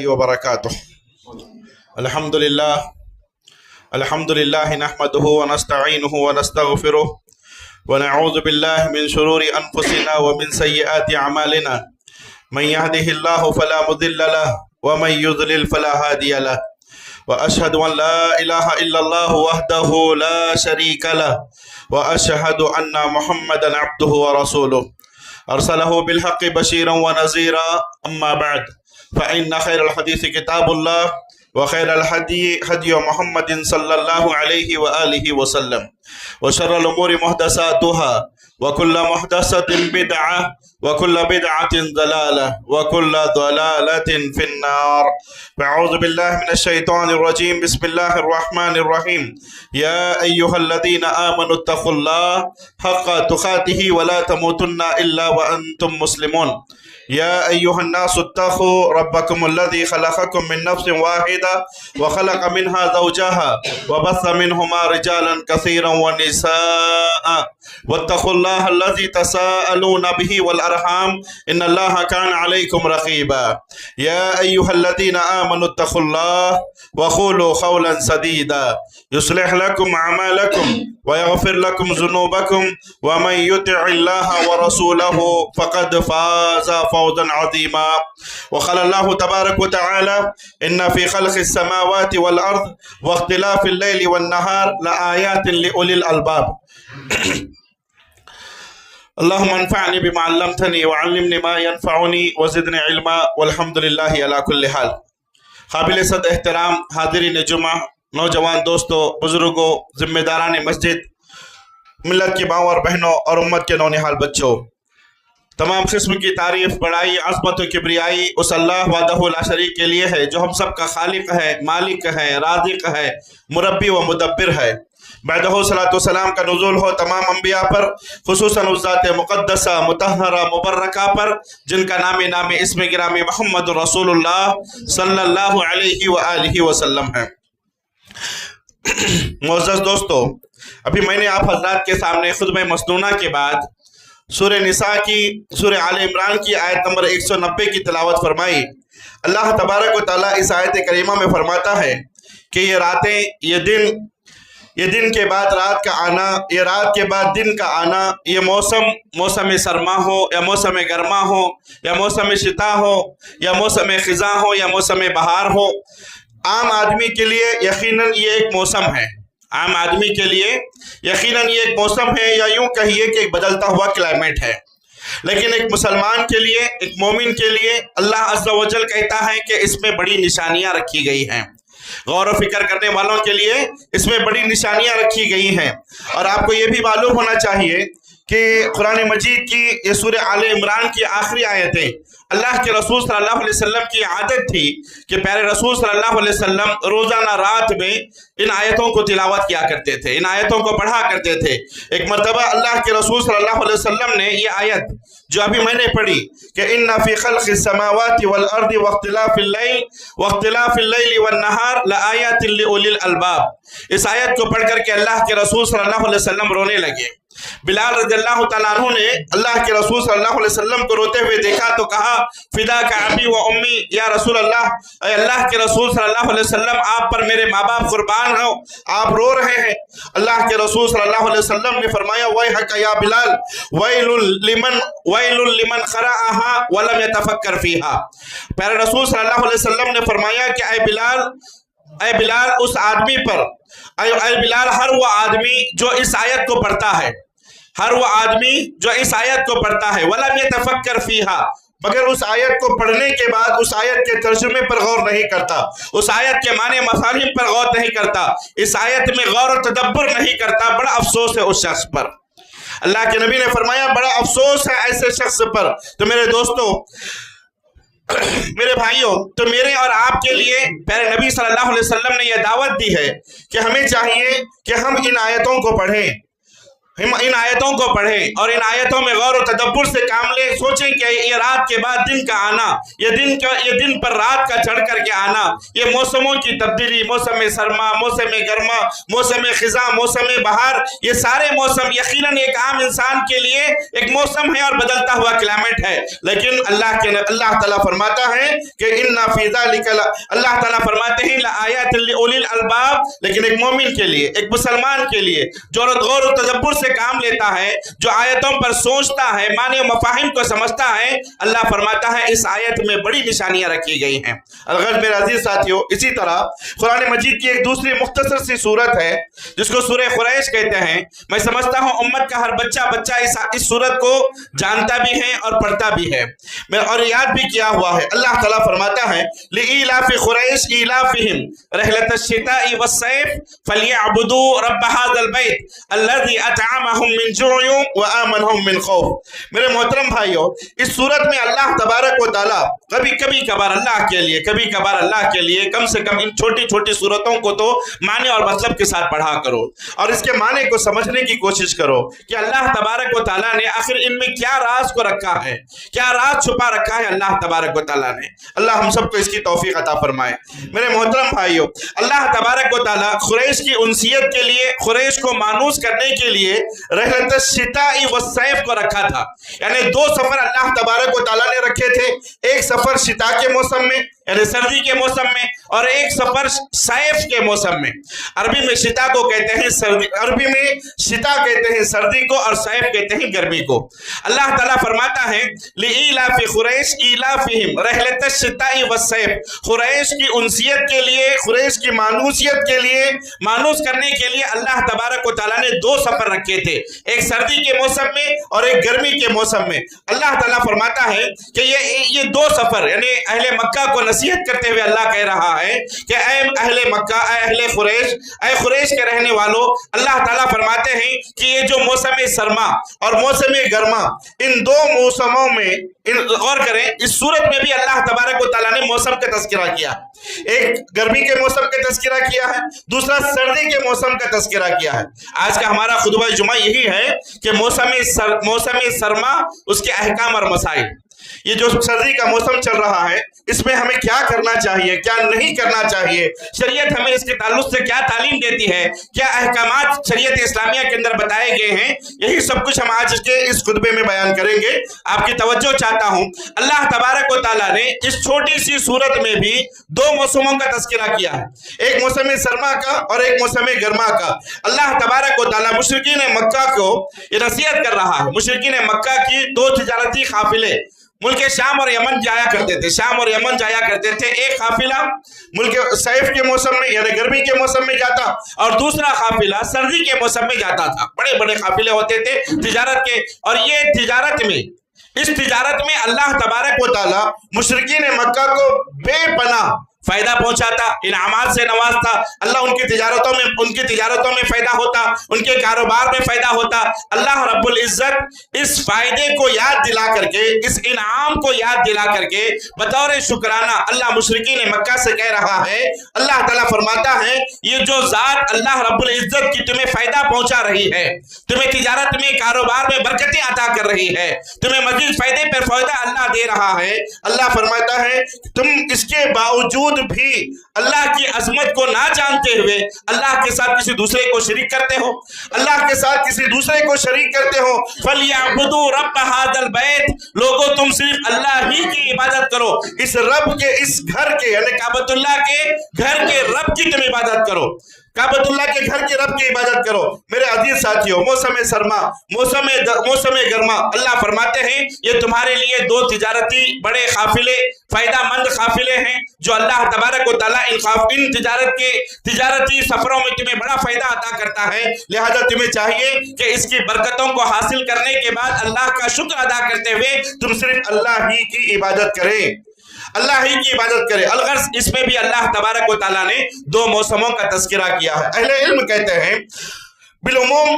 وبركاته. الحمد لله نحمده ونستعينه ونستغفره ونعوذ بالله من شرور أنفسنا ومن سيئات أعمالنا. من يهده الله فلا مضل له ومن يضلل فلا هادي له، وأشهد أن لا إله إلا الله وحده لا شريك له، وأشهد أن محمدا عبده ورسوله أرسله بالحق بشيرا ونذيرا. أما بعد، فإن خير الحديث كتاب الله، وخير الهدي هدي محمد صلى الله عليه وآله وسلم، وشر الأمور محدثاتها، وكل محدثة بدعة، وكل بدعة ضلالة، وكل ضلالة في النار. فأعوذ بالله من الشيطان الرجيم. بسم الله الرحمن الرحيم. يا أيها الذين آمنوا اتقوا الله حق تقاته ولا تموتن إلا وأنتم مسلمون. يا أيها الناس اتقوا ربكم الذي خلقكم من نفس واحدة وخلق منها زوجها وبث منهما رجالا كثيرا ونساء، واتقوا الله الذي تساءلون به والأرحام إن الله كان عليكم رقيبا. يا أيها الذين آمنوا اتقوا الله وقولوا قولا سديدا يصلح لكم أعمالكم ويغفر لكم ذنوبكم، ومن يطع الله ورسوله فقد فاز فوزا عظيما. وقال الله تبارك وتعالى: إن في خلق السماوات والأرض واختلاف الليل والنهار لآيات لأولي الألباب. اللهم انفعني بما علمتني وعلمني ما ينفعني وزدني علما والحمد لله على كل حال. قابل صد احترام حاضرین جمعہ، نوجوان دوستوں، بزرگوں، ذمہ داران مسجد، ملت کی ماؤں اور بہنوں اور امت کے نونہال بچوں، تمام قسم کی تعریف، بڑائی، عظمت و کبریائی اس اللہ وحدہ لا شریک کے لیے ہے جو ہم سب کا خالق ہے، مالک ہے، رازق ہے، مربی و مدبر ہے۔ بعدہ صلاۃ والسلام کا نزول ہو تمام انبیاء پر، خصوصاً اس ذات مقدسہ مطہرہ مبرکہ پر جن کا نام اسم گرامی محمد رسول اللہ صلی اللہ علیہ وآلہ وسلم ہے۔ معزز دوستو، ابھی میں نے آپ حضرات کے سامنے خطبہ مسنونہ کے بعد سورہ نساء کی، سورہ آل عمران کی آیت نمبر 190 کی تلاوت فرمائی۔ اللہ تبارک و تعالیٰ اس آیت کریمہ میں فرماتا ہے کہ یہ راتیں، یہ دن کے بعد رات کا آنا، یہ رات کے بعد دن کا آنا، یہ موسم سرما ہو یا موسم گرما ہو یا موسم شتاء ہو یا موسم خزاں ہو یا موسم بہار ہو، عام آدمی کے لیے یقیناً یہ ایک موسم ہے۔ عام آدمی کے لیے یقیناً یہ ایک موسم ہے، یا یوں کہیے کہ ایک بدلتا ہوا کلائمیٹ ہے۔ لیکن ایک مسلمان کے لیے، ایک مومن کے لیے اللہ عز و جل کہتا ہے کہ اس میں بڑی نشانیاں رکھی گئی ہیں۔ غور و فکر کرنے والوں کے لیے اس میں بڑی نشانیاں رکھی گئی ہیں۔ اور آپ کو یہ بھی معلوم ہونا چاہیے کہ قرآن مجید کی یہ سورہ آل عمران کی آخری آیتیں، اللہ کے رسول صلی اللہ علیہ وسلم کی عادت تھی کہ پیارے رسول صلی اللہ علیہ وسلم روزانہ رات میں ان آیتوں کو تلاوت کیا کرتے تھے، ان آیتوں کو پڑھا کرتے تھے۔ ایک مرتبہ اللہ کے رسول صلی اللہ علیہ وسلم نے یہ آیت جو ابھی میں نے پڑھی کہ ان فی خلق السماوات والارض واختلاف اللیل والنہار لآیات لأولی الالباب، اس آیت کو پڑھ کر کے اللہ کے رسول صلی اللہ علیہ وسلم رونے لگے۔ بلال رضی اللہ تعالیٰ عنہ نے اللہ کے رسول صلی اللہ علیہ وسلم کو روتے ہوئے دیکھا تو کہا: فداک ابی و امی، یا رسول اللہ، اے اللہ کے رسول صلی اللہ علیہ وسلم، آپ پر میرے ماں باپ قربان ہو، آپ رو رہے ہیں۔ اللہ کے رسول صلی اللہ علیہ وسلم نے فرمایا: ویحک یا بلال، ویل لمن قرأہا ولم یتفکر فیہا۔ پیارے رسول صلی اللہ علیہ وسلم نے فرمایا کہ اے بلال اس آدمی پر، اے بلال ہر وہ آدمی جو اس آیت کو پڑھتا ہے، ہر وہ آدمی جو اس آیت کو پڑھتا ہے، وَلَمْ يَتَفَكَّرْ فِيهَا، مگر اس آیت کو پڑھنے کے بعد اس آیت کے ترجمے پر غور نہیں کرتا، اس آیت کے معنی مفاہیم پر غور نہیں کرتا، اس آیت میں غور و تدبر نہیں کرتا، بڑا افسوس ہے اس شخص پر۔ اللہ کے نبی نے فرمایا بڑا افسوس ہے ایسے شخص پر۔ تو میرے دوستوں، میرے بھائیوں، تو میرے اور آپ کے لیے پیارے نبی صلی اللہ علیہ وسلم نے یہ دعوت دی ہے کہ ہمیں چاہیے کہ ہم ان آیتوں کو پڑھیں۔ हम इन आयतों को पढ़ें और इन आयतों में गौर और तदब्बुर से काम लें। सोचें कि ये रात के बाद दिन का आना, ये दिन पर रात का चढ़ करके आना, ये मौसमों की तब्दीली, मौसम सरमा, मौसम गर्मा, मौसम खिजा, मौसम बहार, ये सारे मौसम यकीनन एक आम इंसान के लिए एक मौसम है और बदलता हुआ क्लाइमेट है। लेकिन अल्लाह ताला फरमाता है कि इन्ना फी ज़ालिका, अल्लाह ताला फरमाते हैं लाआयात लिउलिल अलबाब, लेकिन एक मोमिन के लिए, एक मुसलमान के लिए जो गौर और तदब्बुर से काम लेता है, जो आयतों पर सोचता है, माने मफाहिम को समझता है, अल्लाह फरमाता है इस आयत में बड़ी निशानियां रखी गई हैं। अगर मेरे अजीज साथियों, इसी तरह कुरान मजीद की एक दूसरी मुख्तसर सी सूरत है जिसको सूरह कुरैश कहते हैं। मैं समझता हूं उम्मत का हर बच्चा इस सूरत को जानता भी है और पढ़ता भी है और याद भी किया हुआ है। अल्लाह ताला फरमाता है लिइलाफि कुरैश इलाफिहिम रहलतश शिताई वस्सैफ फलियअबुदू रब्ब हाज़ल बैत अल्लज़ी अतअमहुम मिन जुअ व आमनहुम मिन खौफ। मेरे मोहतरम भाइयों, इस सूरत में अल्लाह तबारक व तआला कभी कभार अल्लाह के लिए, कभी कभार अल्लाह के लिए, कम से कम इन छोटी छोटी सूरतों को तो माने और मतलब के साथ पढ़ा करो और इसके माने को समझने की कोशिश करो कि अल्लाह तबारक व तआला ने आखिर इनमें क्या राज को रखा है, क्या राज छुपा रखा है अल्लाह तबारक व तआला ने। अल्लाह हम सबको इसकी तौफीक अता फरमाए। मेरे मोहतरम भाइयों, अल्लाह तबारक व तआला कुरैश की उनसियत के लिए, कुरैश को मानूस करने के लिए रहलत शिताई व सैफ को रखा था। यानी दो सफर अल्लाह तबारक व तआला ने रखे थे, एक सफर शिता के मौसम में यानी सर्दी के मौसम में और एक सफर सैफ के मौसम में। अरबी में शिता को कहते हैं सर्दी, अरबी में शिता कहते हैं सर्दी को और सैफ कहते हैं गर्मी को। अल्लाह ताला फरमाता है लिइलाफि कुरैश इलाफिहिम रहलतश शिताई वस्सैफ, कुरैश की उनसियत के लिए, कुरैश की मानूसियत के लिए, मानूस करने के लिए अल्लाह तबारक व तआला ने दो सफर रखे थे, एक सर्दी के मौसम में और एक गर्मी के मौसम में। अल्लाह ताला फरमाता है कि ये दो सफर यानी अहले मक्का को नसीहत करते हुए अल्लाह कह रहा है कि ऐ अहले मक्का, ऐ अहले कुरैश, ऐ कुरैश के रहने वालों, अल्लाह ताला फरमाते हैं कि ये जो मौसम सरमा और मौसम गर्मा, इन दो मौसमों में गौर करें, इस सूरत में भी अल्लाह तबारक व तआला ने मौसम का तज़किरा किया। एक गर्मी के मौसम का तज़किरा किया है, दूसरा सर्दी के मौसम का तज़किरा किया है। आज का हमारा खुतबा जुमा यही है कि मौसम सरमा, उसके अहकाम और मसाइल। ये जो सर्दी का मौसम चल रहा है, इसमें हमें क्या करना चाहिए, क्या नहीं करना चाहिए, शरीयत हमें इसके ताल्लुक से क्या तालीम देती है, क्या अहकामात शरीयत इस्लामिया के अंदर बताए गए हैं, यही सब कुछ हम आज के इस खुतबे में बयान करेंगे। आपकी तवज्जो चाहता हूं, अल्लाह तबारक व तआला ने इस छोटी सी सूरत में भी दो मौसमों का तज़किरा किया है, एक मौसम सरमा का और एक मौसम गर्मा का। अल्लाह तबारक व तआला मुशरिकीन मक्का को ये नसीहत कर रहा है। मुशरिकीन मक्का की दो तिजारती काफिले मुल्क शाम और यमन जाया करते थे, शाम और यमन जाया करते थे। एक काफिला मुल्क सैफ के मौसम में यानी गर्मी के मौसम में जाता और दूसरा काफिला सर्दी के मौसम में जाता था। बड़े बड़े काफिले होते थे तिजारत के, और ये तिजारत में, इस तिजारत में अल्लाह तबारक व तआला मुशरिकीन मक्का को बेपनाह फायदा पहुंचाता, इनामात से नवाजता। अल्लाह उनकी तिजारतों में फायदा होता, उनके कारोबार में फायदा होता। अल्लाह रब्बुल इज्जत इस फायदे को याद दिला करके, इस इनाम को याद दिला करके बतौर शुक्राना अल्लाह मुशरिकीन मक्का से कह रहा है, अल्लाह ताला फरमाता है ये जो जात अल्लाह रब्बुल इज्जत की तुम्हें फायदा पहुंचा रही है, तुम्हें तिजारत में, कारोबार में बरकतें अता कर रही है, तुम्हें मजीद फायदे पर फायदा अल्लाह दे रहा है। अल्लाह फरमाता है तुम इसके बावजूद भी अल्लाह की अजमत को ना जानते हुए अल्लाह के साथ किसी दूसरे को शरीक करते हो, अल्लाह के साथ किसी दूसरे को शरीक करते हो। फलियअबुदू रब्ब हाज़ल बैत, लोगों तुम सिर्फ अल्लाह ही की इबादत करो, इस रब के, इस घर के यानी काबतुल्लाह के घर के रब की तुम इबादत करो, काबतुल्लाह के घर के रब की इबादत करो। मेरे अजीज साथियों, मौसम सरमा, मौसम गर्मा, अल्लाह फरमाते हैं ये तुम्हारे लिए दो तिजारती बड़े काफिले, फायदामंद काफिले हैं जो अल्लाह तबारक व तआला इन तिजारती सफरों में तुम्हें बड़ा फायदा अता करता है। लिहाजा तुम्हें चाहिए कि इसकी बरकतों को हासिल करने के बाद अल्लाह का शुक्र अदा करते हुए तुम सिर्फ अल्लाह ही की इबादत करें, अल्लाह ही की इबादत करे। अलगर्ज इसमें भी अल्लाह तबारक व तआला ने दो मौसमों का तज़किरा किया है। अहले इल्म कहते हैं बिलुमूम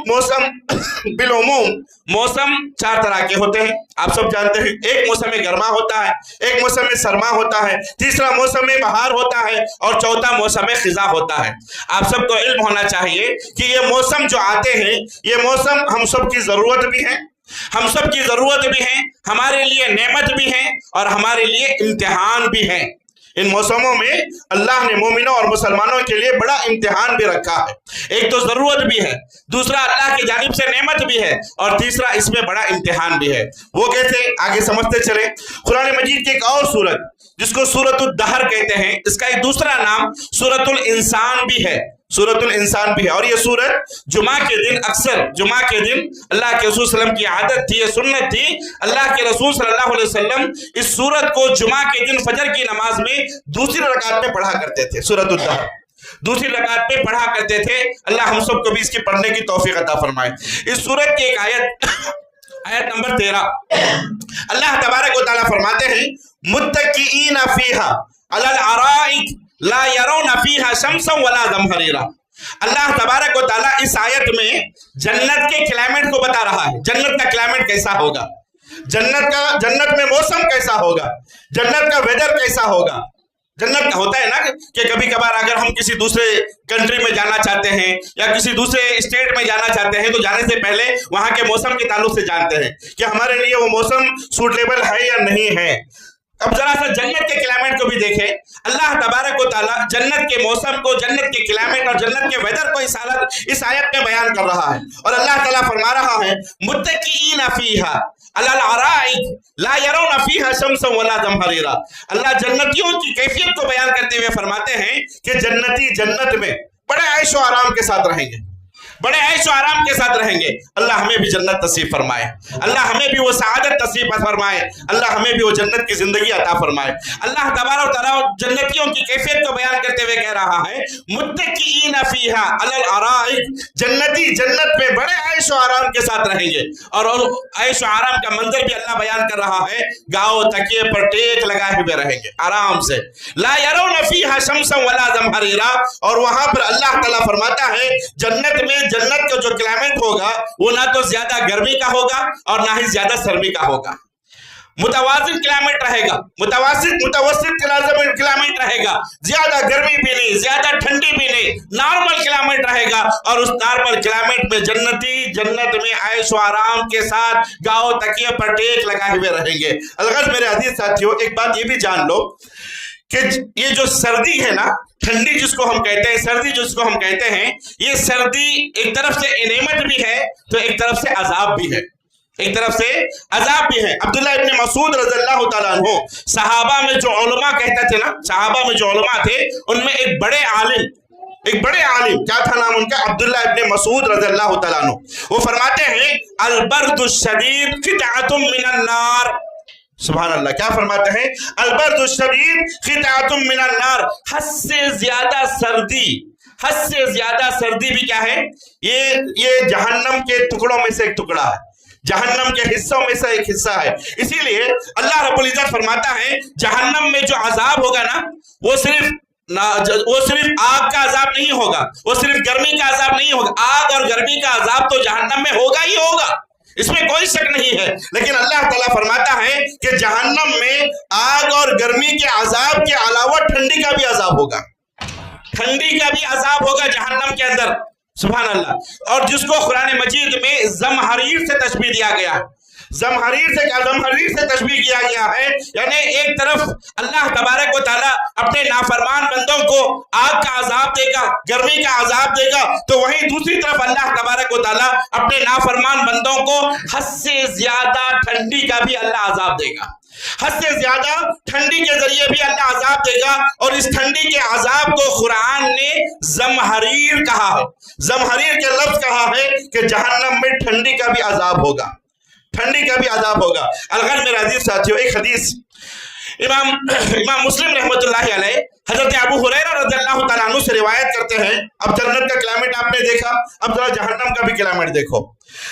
मौसम 4 तरह के होते हैं, आप सब जानते हैं। एक मौसम में गर्मा होता है, एक मौसम में सरमा होता है, तीसरा मौसम में बहार होता है और चौथा मौसम में खिजा होता है। आप सबको इल्म होना चाहिए कि ये मौसम जो आते हैं, ये मौसम हम सब की ज़रूरत भी है, हम सब की ज़रूरत भी है, हमारे लिए नेमत भी है और हमारे लिए इम्तिहान भी है। इन मौसमों में अल्लाह ने मोमिनों और मुसलमानों के लिए बड़ा इम्तिहान भी रखा है। एक तो ज़रूरत भी है, दूसरा अल्लाह की जानिब से नेमत भी है और तीसरा इसमें बड़ा इम्तिहान भी है। वो कैसे, आगे समझते चले। कुरान मजीद की एक और सूरत जिसको सूरतुल दहर कहते हैं, इसका एक दूसरा नाम सूरतुल इंसान भी है, सूरतुल इंसान भी है। और ये सूरत जुमा के दिन, अक्सर जुमा के दिन अल्लाह के रसूल सल्लल्लाहु अलैहि वसल्लम की आदत थी, ये सुन्नत थी, अल्लाह के रसूल सल्लल्लाहु अलैहि वसल्लम इस सूरत को जुमा के दिन फजर की नमाज में दूसरी रकात में पढ़ा करते थे। सूरतुल दहर दूसरी रकात पे पढ़ा करते थे। अल्लाह हम सबको भी इसकी पढ़ने की तौफीक अता फरमाए। इस सूरत की एक आयत नंबर 13, अल्लाह तबारक व तआला फरमाते हैं, मुत्तकीईन फीहा अलल अराइक ला यरौना फीहा शम्सन वला ज़महरीरा। अल्लाह तबारक व तआला इस आयत में जन्नत के क्लाइमेट को बता रहा है। जन्नत का क्लाइमेट कैसा होगा, जन्नत में मौसम कैसा होगा, जन्नत का वेदर कैसा होगा। जन्नत का होता है ना कि कभी कभार अगर हम किसी दूसरे कंट्री में जाना चाहते हैं या किसी दूसरे स्टेट में जाना चाहते हैं तो जाने से पहले वहां के मौसम के ताल्लुक से जानते हैं कि हमारे लिए वो मौसम सूटेबल है या नहीं है। अब जरा सा जन्नत के क्लाइमेट को भी देखें। अल्लाह तबारक व तआला जन्नत के मौसम को, जन्नत के क्लाइमेट और जन्नत के वेदर को इस आयत में बयान कर रहा है। और अल्लाह ताला फरमा रहा है, मुत्तकीईन फीहा अलल अराइक ला यरौना फीहा शम्सन वला ज़महरीरा। अल्लाह जन्नतियों की कैफियत को बयान करते हुए फरमाते हैं कि जन्नती जन्नत में बड़े ऐशो आराम के साथ रहेंगे, बड़े ऐशो आराम के साथ रहेंगे। अल्लाह हमें भी जन्नत नसीब फरमाए, अल्लाह हमें भी वो सआदत नसीब फरमाए, अल्लाह हमें भी वो जन्नत की जिंदगी अता फरमाए। अल्लाह तबारक व तआला जन्नतियों की कैफियत को बयान करते हुए कह रहा है, मुत्तकीईन फीहा अलल अराइक, जन्नती जन्नत में बड़े ऐशो आराम के साथ रहेंगे। और ऐशो आराम का मंजर भी अल्लाह बयान कर रहा है, गाओ तकिए पर टेक लगाए हुए रहेंगे आराम से। ला यरौना फीहा शम्सन वला ज़महरीरा। और वहां पर अल्लाह ताला फरमाता है, जन्नत में, जन्नत का जो क्लाइमेट होगा वो ना तो ज्यादा गर्मी का होगा और ना ही ज्यादा सर्दी का होगा, मुतवाजिन क्लाइमेट रहेगा, मुतवस्सित क्लाइमेट रहेगा। ज्यादा गर्मी भी नहीं, ज्यादा ठंडी भी नहीं, नॉर्मल क्लाइमेट रहेगा। और उस नॉर्मल क्लाइमेट में जन्नती जन्नत में ऐशो आराम के साथ गाओ तकिए पर टेक लगाए हुए रहेंगे। अलगत मेरे अजीज साथियों, एक बात ये भी जान लो कि ये जो सर्दी है ना, ठंडी जिसको हम कहते हैं, सर्दी जिसको हम कहते हैं, ये सर्दी एक तरफ से नेमत भी है तो एक तरफ से अजाब भी है, एक तरफ से अजाब भी है। अब्दुल्लाह इब्न मसूद रज़ियल्लाहु ताला अन्हु, सहाबा में जो उलमा कहते थे ना, सहाबा में जो उलमा थे उनमें एक बड़े आलिम, क्या था नाम उनका, अब्दुल्लाह इब्न मसूद रज़ियल्लाहु ताला अन्हु, वो फरमाते हैं, अल बर्दुश शदीद क़ितअतुम मिनन नार। सुभान अल्लाह, क्या फरमाते हैं, अल बर्दुश शदीद क़ितअतुम मिनन नार। हद से ज्यादा सर्दी भी क्या है, ये जहन्नम के टुकड़ों में से एक टुकड़ा है, जहन्नम के हिस्सों में से एक हिस्सा है। इसीलिए अल्लाह रब्बुल इज्जत फरमाता है, जहन्नम में जो अजाब होगा ना, वो सिर्फ आग का अजाब नहीं होगा, वो सिर्फ गर्मी का अजाब नहीं होगा। आग और गर्मी का अजाब तो जहन्नम में होगा ही होगा, इसमें कोई शक नहीं है। लेकिन अल्लाह ताला फरमाता है कि जहन्नम में आग और गर्मी के अजाब के अलावा ठंडी का भी अजाब होगा, ठंडी का भी अजाब होगा जहन्नम के अंदर। सुभान अल्लाह। और जिसको कुरान मजीद में ज़महरीर से तशबीह दिया गया है, ज़महरीर से तशबीह किया गया है, यानी एक तरफ अल्लाह तबारक व तआला अपने नाफरमान बंदों को आग का अजाब देगा, गर्मी का अजाब देगा, तो वहीं दूसरी तरफ अल्लाह तबारक व तआला अपने नाफरमान बंदों को हद से ज्यादा ठंडी का भी अल्लाह अजाब देगा, हद से ज्यादा ठंडी के जरिए भी अल्लाह अजाब देगा। और इस ठंडी के अजाब को कुरान ने ज़महरीर कहा है, ज़महरीर के लफ्ज कहा है कि जहन्नम में ठंडी का भी अजाब होगा, ठंडी का भी अजाब होगा। अलगन मेरे अजीज साथियों, एक हदीस इमाम मुस्लिम रहमतुल्लाहि अलैह हजरत अबू हुरैरा रज़ियल्लाहु ताला अन्हु से रिवायत करते करते हैं। अब जन्नत का क्लाइमेट आपने देखा, अब जरा जहन्नम का भी क्लाइमेट देखो,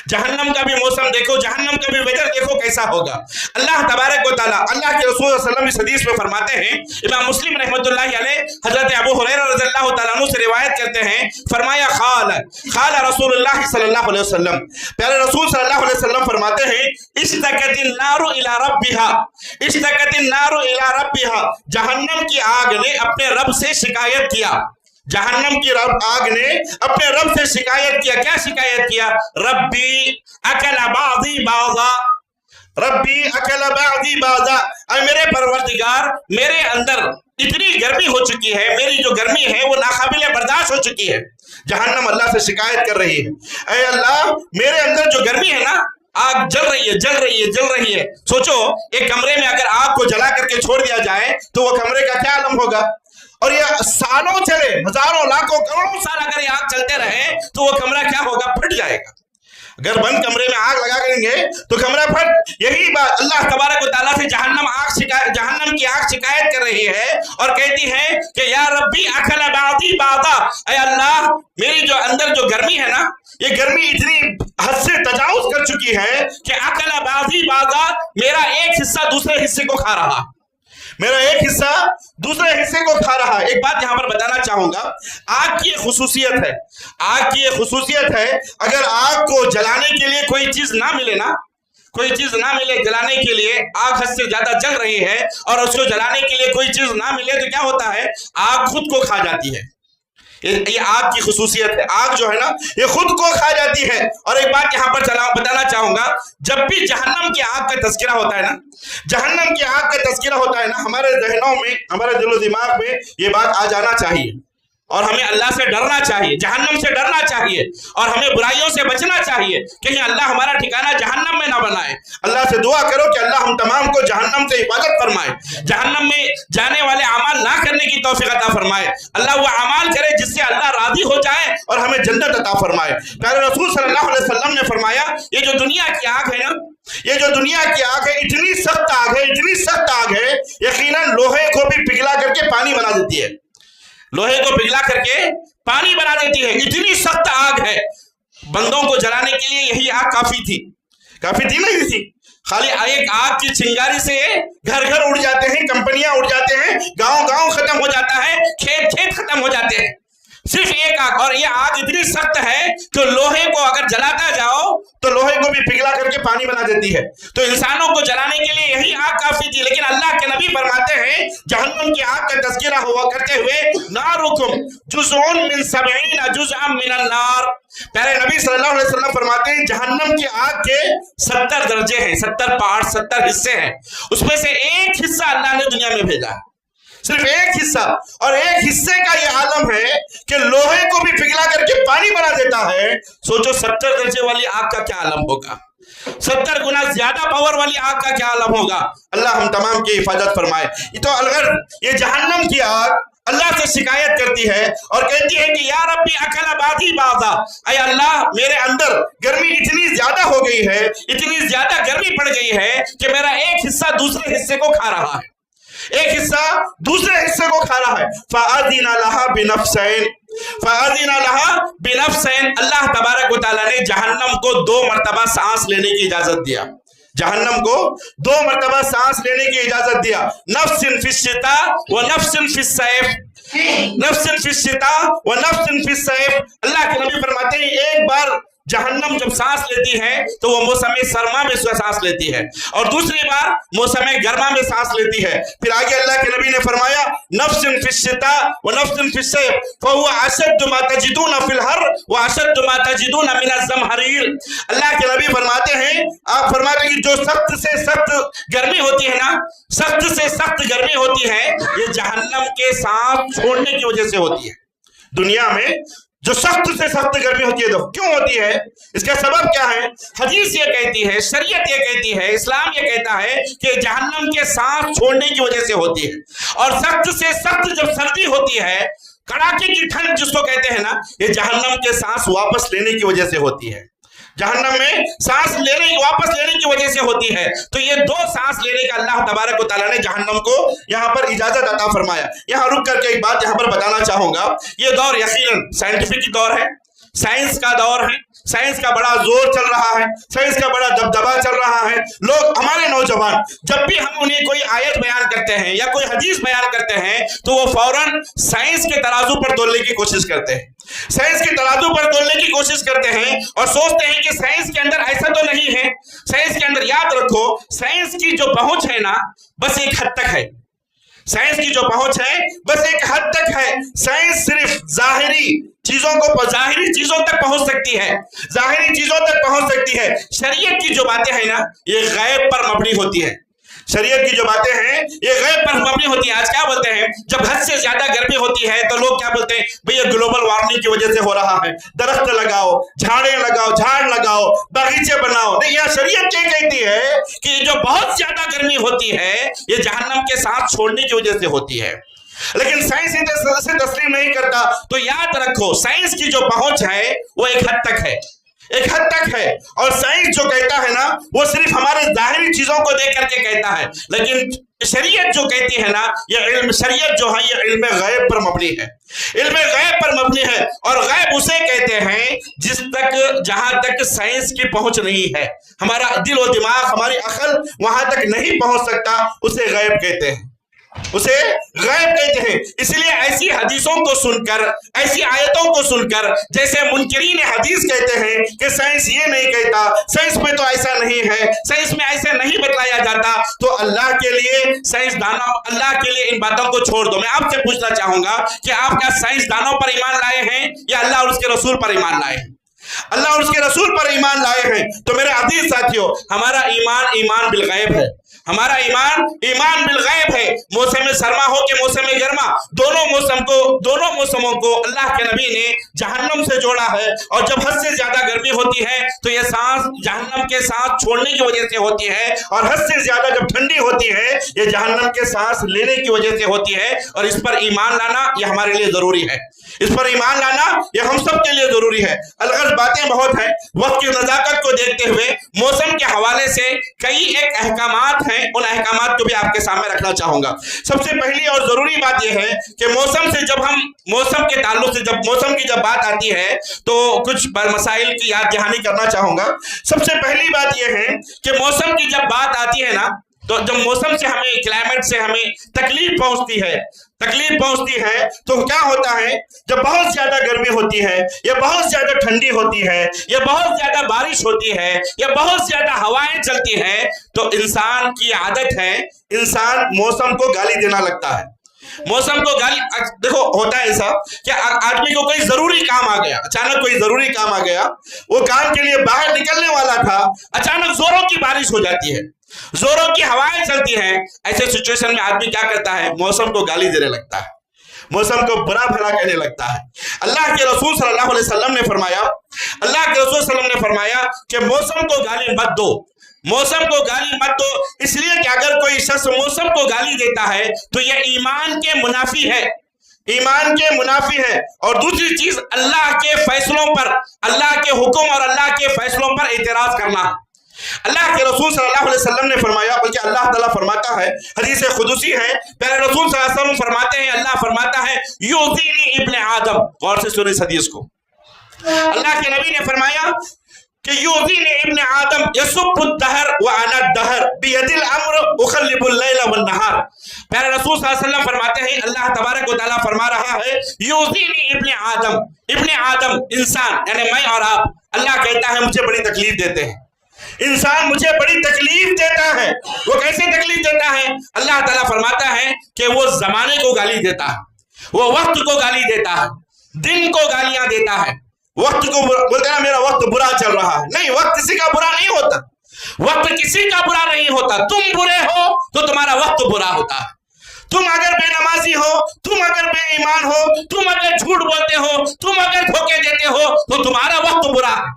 जहन्नम का भी मौसम देखो, जहन्नम का भी वेदर देखो कैसा होगा। अल्लाह तबारक व तआला, अल्लाह के रसूल सल्लल्लाहु अलैहि वसल्लम इस हदीस में फरमाते हैं, इमाम मुस्लिम रहमतुल्लाहि अलैह हजरत अबू हुरैरा रज़ियल्लाहु तआला अन्हु से रिवायत करते हैं, फरमाया खाल रसूलुल्लाह सल्लल्लाहु अलैहि वसल्लम, प्यारे रसूल सल्लल्लाहु अलैहि वसल्लम फरमाते हैं, इश्तकतिन नारु इला रब्बिहा, इश्तकतिन नारु इला रब्बिहा, जहन्नम की आग ने अपने रब से शिकायत किया, जहन्नम की आग ने अपने रब से शिकायत किया। क्या शिकायत किया? रब्बी अकला बाज़ी बाज़ा, रब्बी अकला बाज़ी बाज़ा, अरे मेरे परवरदिगार, मेरे अंदर इतनी गर्मी हो चुकी है, मेरी जो गर्मी है वो नाकाबिले बर्दाश्त हो चुकी है। जहन्नम अल्लाह से शिकायत कर रही है, अरे अल्लाह मेरे अंदर जो गर्मी है ना, आग जल रही है, जल रही है, जल रही है। सोचो एक कमरे में अगर आग को जला करके छोड़ दिया जाए तो वो कमरे का क्या आलम होगा, और ये सालों चले, हजारों लाखों करोड़ों साल अगर ये आग चलते रहे तो वो कमरा क्या होगा? फट जाएगा। अगर बंद कमरे में आग लगा करेंगे तो कमरा फट। यही बात अल्लाह तबारक व तआला से जहन्नम की आग शिकायत कर रही है और कहती है कि या रब्बी अकला बाज़ी बाज़ा, ऐ अल्लाह मेरी जो अंदर जो गर्मी है ना, ये गर्मी इतनी हद से तजावुज कर चुकी है कि अकला बाज़ी बाज़ा, मेरा एक हिस्सा दूसरे हिस्से को खा रहा, मेरा एक हिस्सा दूसरे हिस्से को खा रहा है। एक बात यहां पर बताना चाहूंगा, आग की खुसूसियत है, आग की खुसूसियत है, अगर आग को जलाने के लिए कोई चीज ना मिले ना, कोई चीज ना मिले जलाने के लिए, आग हद से ज्यादा जल रही है और उसको जलाने के लिए कोई चीज ना मिले तो क्या होता है? आग खुद को खा जाती है। ये आग की खुसूसियत है, आग जो है ना ये खुद को खा जाती है। और एक बात यहाँ पर बताना चाहूंगा, जब भी जहन्नम की आग का तज़किरा होता है ना, जहन्नम की आग का तज़किरा होता है ना, हमारे ज़हनों में, हमारे दिलो दिमाग में ये बात आ जाना चाहिए और हमें अल्लाह से डरना चाहिए, जहन्नम से डरना चाहिए और हमें बुराइयों से बचना चाहिए। कहीं अल्लाह हमारा ठिकाना जहन्नम में ना बनाए। अल्लाह से दुआ करो कि अल्लाह हम तमाम को जहन्नम से हिफाजत फरमाए, जहन्नम में जाने वाले अमाल ना करने की तौफीक अता फरमाए। अल्लाह वो अमाल करे जिससे अल्लाह राजी हो जाए और हमें जन्नत अता फरमाए। प्यारे रसूल सल्लल्लाहु अलैहि वसल्लम ने फरमाया, ये जो दुनिया की आग है ना, ये जो दुनिया की आग है, इतनी सख्त आग है, इतनी सख्त आग है, यकीनन लोहे को भी पिघला करके पानी बना देती है, लोहे को पिघला करके पानी बना देती है। इतनी सख्त आग है, बंदों को जलाने के लिए यही आग काफी थी, काफी थी नहीं थी। खाली एक आग की चिंगारी से घर घर उड़ जाते हैं, कंपनियां उड़ जाते हैं, गांव गांव खत्म हो जाता है, खेत खेत खत्म हो जाते हैं, सिर्फ एक आग। और ये आग इतनी सख्त है कि लोहे को अगर जलाता जाओ तो लोहे को भी पिघला करके पानी बना देती है। तो इंसानों को जलाने के लिए यही आग काफी थी। लेकिन अल्लाह के नबी फरमाते हैं, जहन्नम की आग का तज़किरा हुआ करते हुए, नारुकुम जुज़उन मिन 70 जुज़अम मिनन नार, प्यारे नबी सल्लल्लाहु अलैहि वसल्लम फरमाते हैं, जहन्नम की आग के 70 दर्जे हैं, 70 पार्ट, 70 हिस्से हैं। उसमें से एक हिस्सा अल्लाह ने दुनिया में भेजा, सिर्फ एक हिस्सा, और एक हिस्से का ये आलम है कि लोहे को भी पिघला करके पानी बना देता है। सोचो 70 दर्जे वाली आग का क्या आलम होगा, 70 गुना ज्यादा पावर वाली आग का क्या आलम होगा। अल्लाह हम तमाम की हिफाजत फरमाए। तो अगर ये जहन्नम की आग अल्लाह से शिकायत करती है और कहती है कि या रब्बी अकला बाज़ी बाज़ा, ऐ अल्लाह मेरे अंदर गर्मी इतनी ज्यादा हो गई है, इतनी ज्यादा गर्मी पड़ गई है कि मेरा एक हिस्सा दूसरे हिस्से को खा रहा है, एक हिस्सा दूसरे हिस्से को खा रहा है। फ़अज़िना लहा बिनफ़्सैन, फ़अज़िना लहा बिनफ़्सैन, अल्लाह तबारक व तआला ने जहन्नम को 2 मरतबा सांस लेने की इजाजत दिया, जहन्नम को 2 मरतबा सांस लेने की इजाजत दिया। नफ्सिन फिश्शिता व नफ्सिन फिस्सैफ, नफ्सिन फिश्शिता व नफ्सिन फिस्सैफ। अल्लाह के नबी फरमाते हैं, एक बार जहन्नम जब सांस लेती है तो वो मौसम सरमा में सांस लेती है और दूसरी बार मौसम गर्मा में सांस लेती है। फिर आगे अल्लाह के नबी ने फरमाया, नफ्सिन फिश्शिता व नफ्सिन फिस्सैफ फहुवा अशद्दु मा तजिदूना फिल हर व अशद्दु मा तजिदूना मिन अज़्ज़महरीर। अल्लाह के नबी फरमाते हैं, आप फरमाते हैं कि जो सख्त से सख्त गर्मी होती है ना, सख्त से सख्त गर्मी होती है, ये जहन्नम के सांस छोड़ने की वजह से होती है। दुनिया में जो सख्त से सख्त गर्मी होती है तो क्यों होती है, इसका सबब क्या है? हदीस ये कहती है, शरीयत ये कहती है, इस्लाम ये कहता है कि जहन्नम के सांस छोड़ने की वजह से होती है। और सख्त से सख्त जब सर्दी होती है, कड़ाके की ठंड जिसको कहते हैं ना, ये जहन्नम के सांस वापस लेने की वजह से होती है। जहन्नम में सांस लेने वापस लेने की वजह से होती है। तो ये 2 सांस लेने का अल्लाह तबारक व तआला ने जहन्नम को यहाँ पर इजाजत अता फरमाया। यहाँ रुक करके एक बात यहाँ पर बताना चाहूंगा, ये दौर यकीनन साइंटिफिक दौर है, साइंस का दौर है, साइंस का बड़ा जोर चल रहा है, साइंस का बड़ा दबदबा चल रहा है। लोग, हमारे नौजवान, जब भी हम उन्हें कोई आयत बयान करते हैं या कोई हदीस बयान करते हैं तो वो फौरन साइंस के तराजू पर तोलने की कोशिश करते हैं, साइंस के तराजू पर तोलने की कोशिश करते हैं और सोचते हैं कि साइंस के अंदर ऐसा तो नहीं है। साइंस के अंदर, याद रखो, साइंस की जो पहुंच है ना, बस एक हद तक है। साइंस की जो पहुंच है बस एक हद तक है। साइंस सिर्फ जाहिरी चीजों तक पहुंच सकती है, जाहिरी चीजों तक पहुंच सकती है। शरीयत की जो बातें हैं ना, ये गैब पर मबनी होती है। शरीयत की जो बातें हैं ये गैब पर मबनी होती है। आज क्या बोलते हैं, जब हद से ज्यादा गर्मी होती है तो लोग क्या बोलते हैं, भैया ग्लोबल वार्मिंग की वजह से हो रहा है, दरख्त लगाओ, झाड़ लगाओ, बगीचे बनाओ। नहीं, यह शरीयत क्या कहती है कि जो बहुत ज्यादा गर्मी होती है ये जहन्नम के साथ छोड़ने की वजह से होती है। लेकिन साइंस इसे तस्लीम नहीं करता। तो याद रखो, साइंस की जो पहुंच है वो एक हद तक है, एक हद तक है। और साइंस जो कहता है ना, वो सिर्फ हमारे जाहिरी चीजों को देख करके कहता है। लेकिन शरीयत जो कहती है ना, ये इल्म, शरीयत जो है ये इल्म गैब पर मबनी है, इल्म गैब पर मबनी है। और गैब उसे कहते हैं जहां तक साइंस की पहुंच नहीं है, हमारा दिल और दिमाग, हमारी अकल वहां तक नहीं पहुंच सकता, उसे गैब कहते हैं, उसे गैब कहते हैं। इसलिए ऐसी हदीसों को सुनकर, ऐसी आयतों को सुनकर, जैसे मुनकिरीन हदीस कहते हैं कि साइंस ये नहीं कहता, साइंस में तो ऐसा नहीं है, साइंस में ऐसा नहीं बतलाया जाता, तो अल्लाह के लिए, साइंसदानों, अल्लाह के लिए इन बातों को छोड़ दो। मैं आपसे पूछना चाहूंगा कि आप क्या साइंसदानों पर ईमान लाए हैं या अल्लाह और उसके रसूल पर ईमान लाए हैं? अल्लाह और उसके रसूल पर ईमान लाए हैं। तो मेरे अजीज साथियों, हमारा ईमान बिल गैब है, हमारा ईमान बिल गैब है। मौसम सरमा हो के मौसम गर्मा, दोनों मौसमों को अल्लाह के नबी ने जहन्नम से जोड़ा है। और जब हद से ज्यादा गर्मी होती है तो यह सांस जहन्नम के सांस छोड़ने की वजह से होती है, और हद से ज्यादा जब ठंडी होती है ये जहन्नम के सांस लेने की वजह से होती है। और इस पर ईमान लाना यह हमारे लिए जरूरी है, इस पर ईमान लाना यह हम सब के लिए जरूरी है। अलग बातें बहुत हैं, वक्त की नजाकत को देखते हुए मौसम के हवाले से कई एक अहकामात हैं, उन अहकामात को भी आपके सामने रखना चाहूंगा। सबसे पहली और जरूरी बात यह है कि मौसम से जब हम मौसम के ताल्लुक से जब मौसम की जब बात आती है तो कुछ मसाइल की याद दहानी करना चाहूंगा। सबसे पहली बात यह है कि मौसम की जब बात आती है ना, तो जब मौसम से हमें, क्लाइमेट से हमें तकलीफ पहुंचती है तो क्या होता है, जब बहुत ज्यादा गर्मी होती है या बहुत ज्यादा ठंडी होती है या बहुत ज्यादा बारिश होती है या बहुत ज्यादा हवाएं चलती हैं, तो इंसान की आदत है, इंसान मौसम को गाली देना लगता है। मौसम को गाली, देखो होता है ऐसा कि आदमी को कोई जरूरी काम आ गया, अचानक कोई जरूरी काम आ गया, वो काम के लिए बाहर निकलने वाला था, अचानक जोरों की बारिश हो जाती है, जोरों की हवाएं चलती हैं। ऐसे सिचुएशन में आदमी क्या करता है, मौसम को गाली देने लगता है, मौसम को बुरा भला कहने लगता है। अल्लाह के रसूल सल्लल्लाहु अलैहि वसल्लम ने फरमाया, अल्लाह के रसूल सल्लल्लाहु अलैहि वसल्लम ने फरमाया कि मौसम को गाली मत दो, मौसम को गाली मत दो, इसलिए कि अगर कोई शख्स मौसम को गाली देता है तो यह ईमान के मुनाफी है, ईमान के मुनाफी है। और दूसरी चीज, अल्लाह के फैसलों पर, अल्लाह के हुक्म और अल्लाह के फैसलों पर एतराज करना। अल्लाह के रसूल सल्लल्लाहु अलैहि वसल्लम ने फरमाया, बल्कि अल्लाह ताला फरमाता है, हदीस कुदसी है, पहले रसूल सल्लल्लाहु अलैहि वसल्लम फरमाते हैं, अल्लाह फरमाता है, युज़ीनी इब्न आदम, गौर से सुने इस हदीस को। अल्लाह के नबी ने फरमाया कि युज़ीनी इब्न आदम यसुब्बु दहर व अना दहर बियदिल अम्र उखल्लिबुल लैला वन नहार। पहले रसूल सल्लल्लाहु अलैहि वसल्लम फरमाते हैं, अल्लाह तबारक व तआला फरमा रहा है, युज़ीनी इब्न आदम, इब्न आदम इंसान यानी मैं और आप, अल्लाह कहता है मुझे बड़ी तकलीफ देते हैं, इंसान मुझे बड़ी तकलीफ देता है। वो कैसे तकलीफ देता है? अल्लाह ताला फरमाता है कि वो जमाने को गाली देता है, वो वक्त को गाली देता है, दिन को गालियां देता है, वक्त को बोलता है मेरा वक्त बुरा चल रहा है। नहीं, वक्त किसी का बुरा नहीं होता, वक्त किसी का बुरा नहीं होता। तुम बुरे हो तो तुम्हारा वक्त बुरा होता है। तुम अगर बेनमाजी हो, तुम अगर बेईमान हो, तुम अगर झूठ बोलते हो, तुम अगर धोखे देते हो तो तुम्हारा वक्त बुरा है,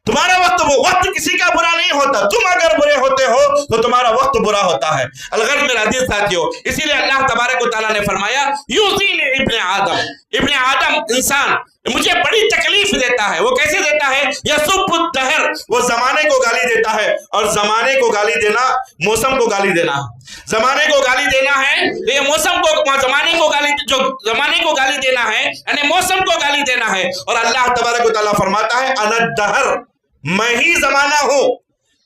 तुम्हारा वक्त किसी का बुरा नहीं होता। तुम अगर बुरे होते हो तो तुम्हारा वक्त बुरा होता है। अलगर्ज मेरे अजीज साथियों, इसीलिए अल्लाह तबारक व तआला ने फरमाया, युज़ीनी इब्न आदम, इब्न आदम इंसान, مجھے بڑی تکلیف دیتا ہے. وہ کیسے دیتا ہے؟ یسب الدہر، وہ زمانے کو گالی دیتا ہے. اور زمانے کو گالی دینا موسم کو گالی دینا. زمانے کو گالی دینا ہے یہ موسم کو، زمانے کو گالی، جو زمانے کو گالی دینا ہے یعنی موسم کو گالی دینا ہے. اور اللہ تبارک و تعالیٰ فرماتا ہے انا الدہر، میں ہی زمانہ ہوں.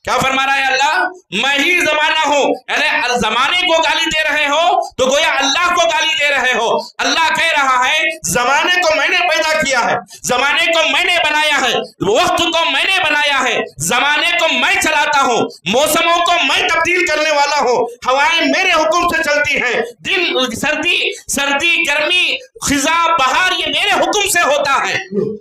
کیا فرما رہا ہے اللہ؟ میں ہی زمانہ ہوں. یعنی زمانے کو گالی دے رہے ہو تو گویا اللہ کو گالی دے رہے ہو. اللہ کہہ رہا ہے زمانے کو میں نے پیدا کیا ہے، زمانے کو میں نے بنایا ہے، وقت کو میں نے بنایا ہے، زمانے کو میں چلاتا ہوں، موسموں کو میں تبدیل کرنے والا ہوں. ہوائیں میرے حکم سے چلتی ہیں، دن سردی گرمی خزاں بہار یہ میرے حکم سے ہوتا ہے،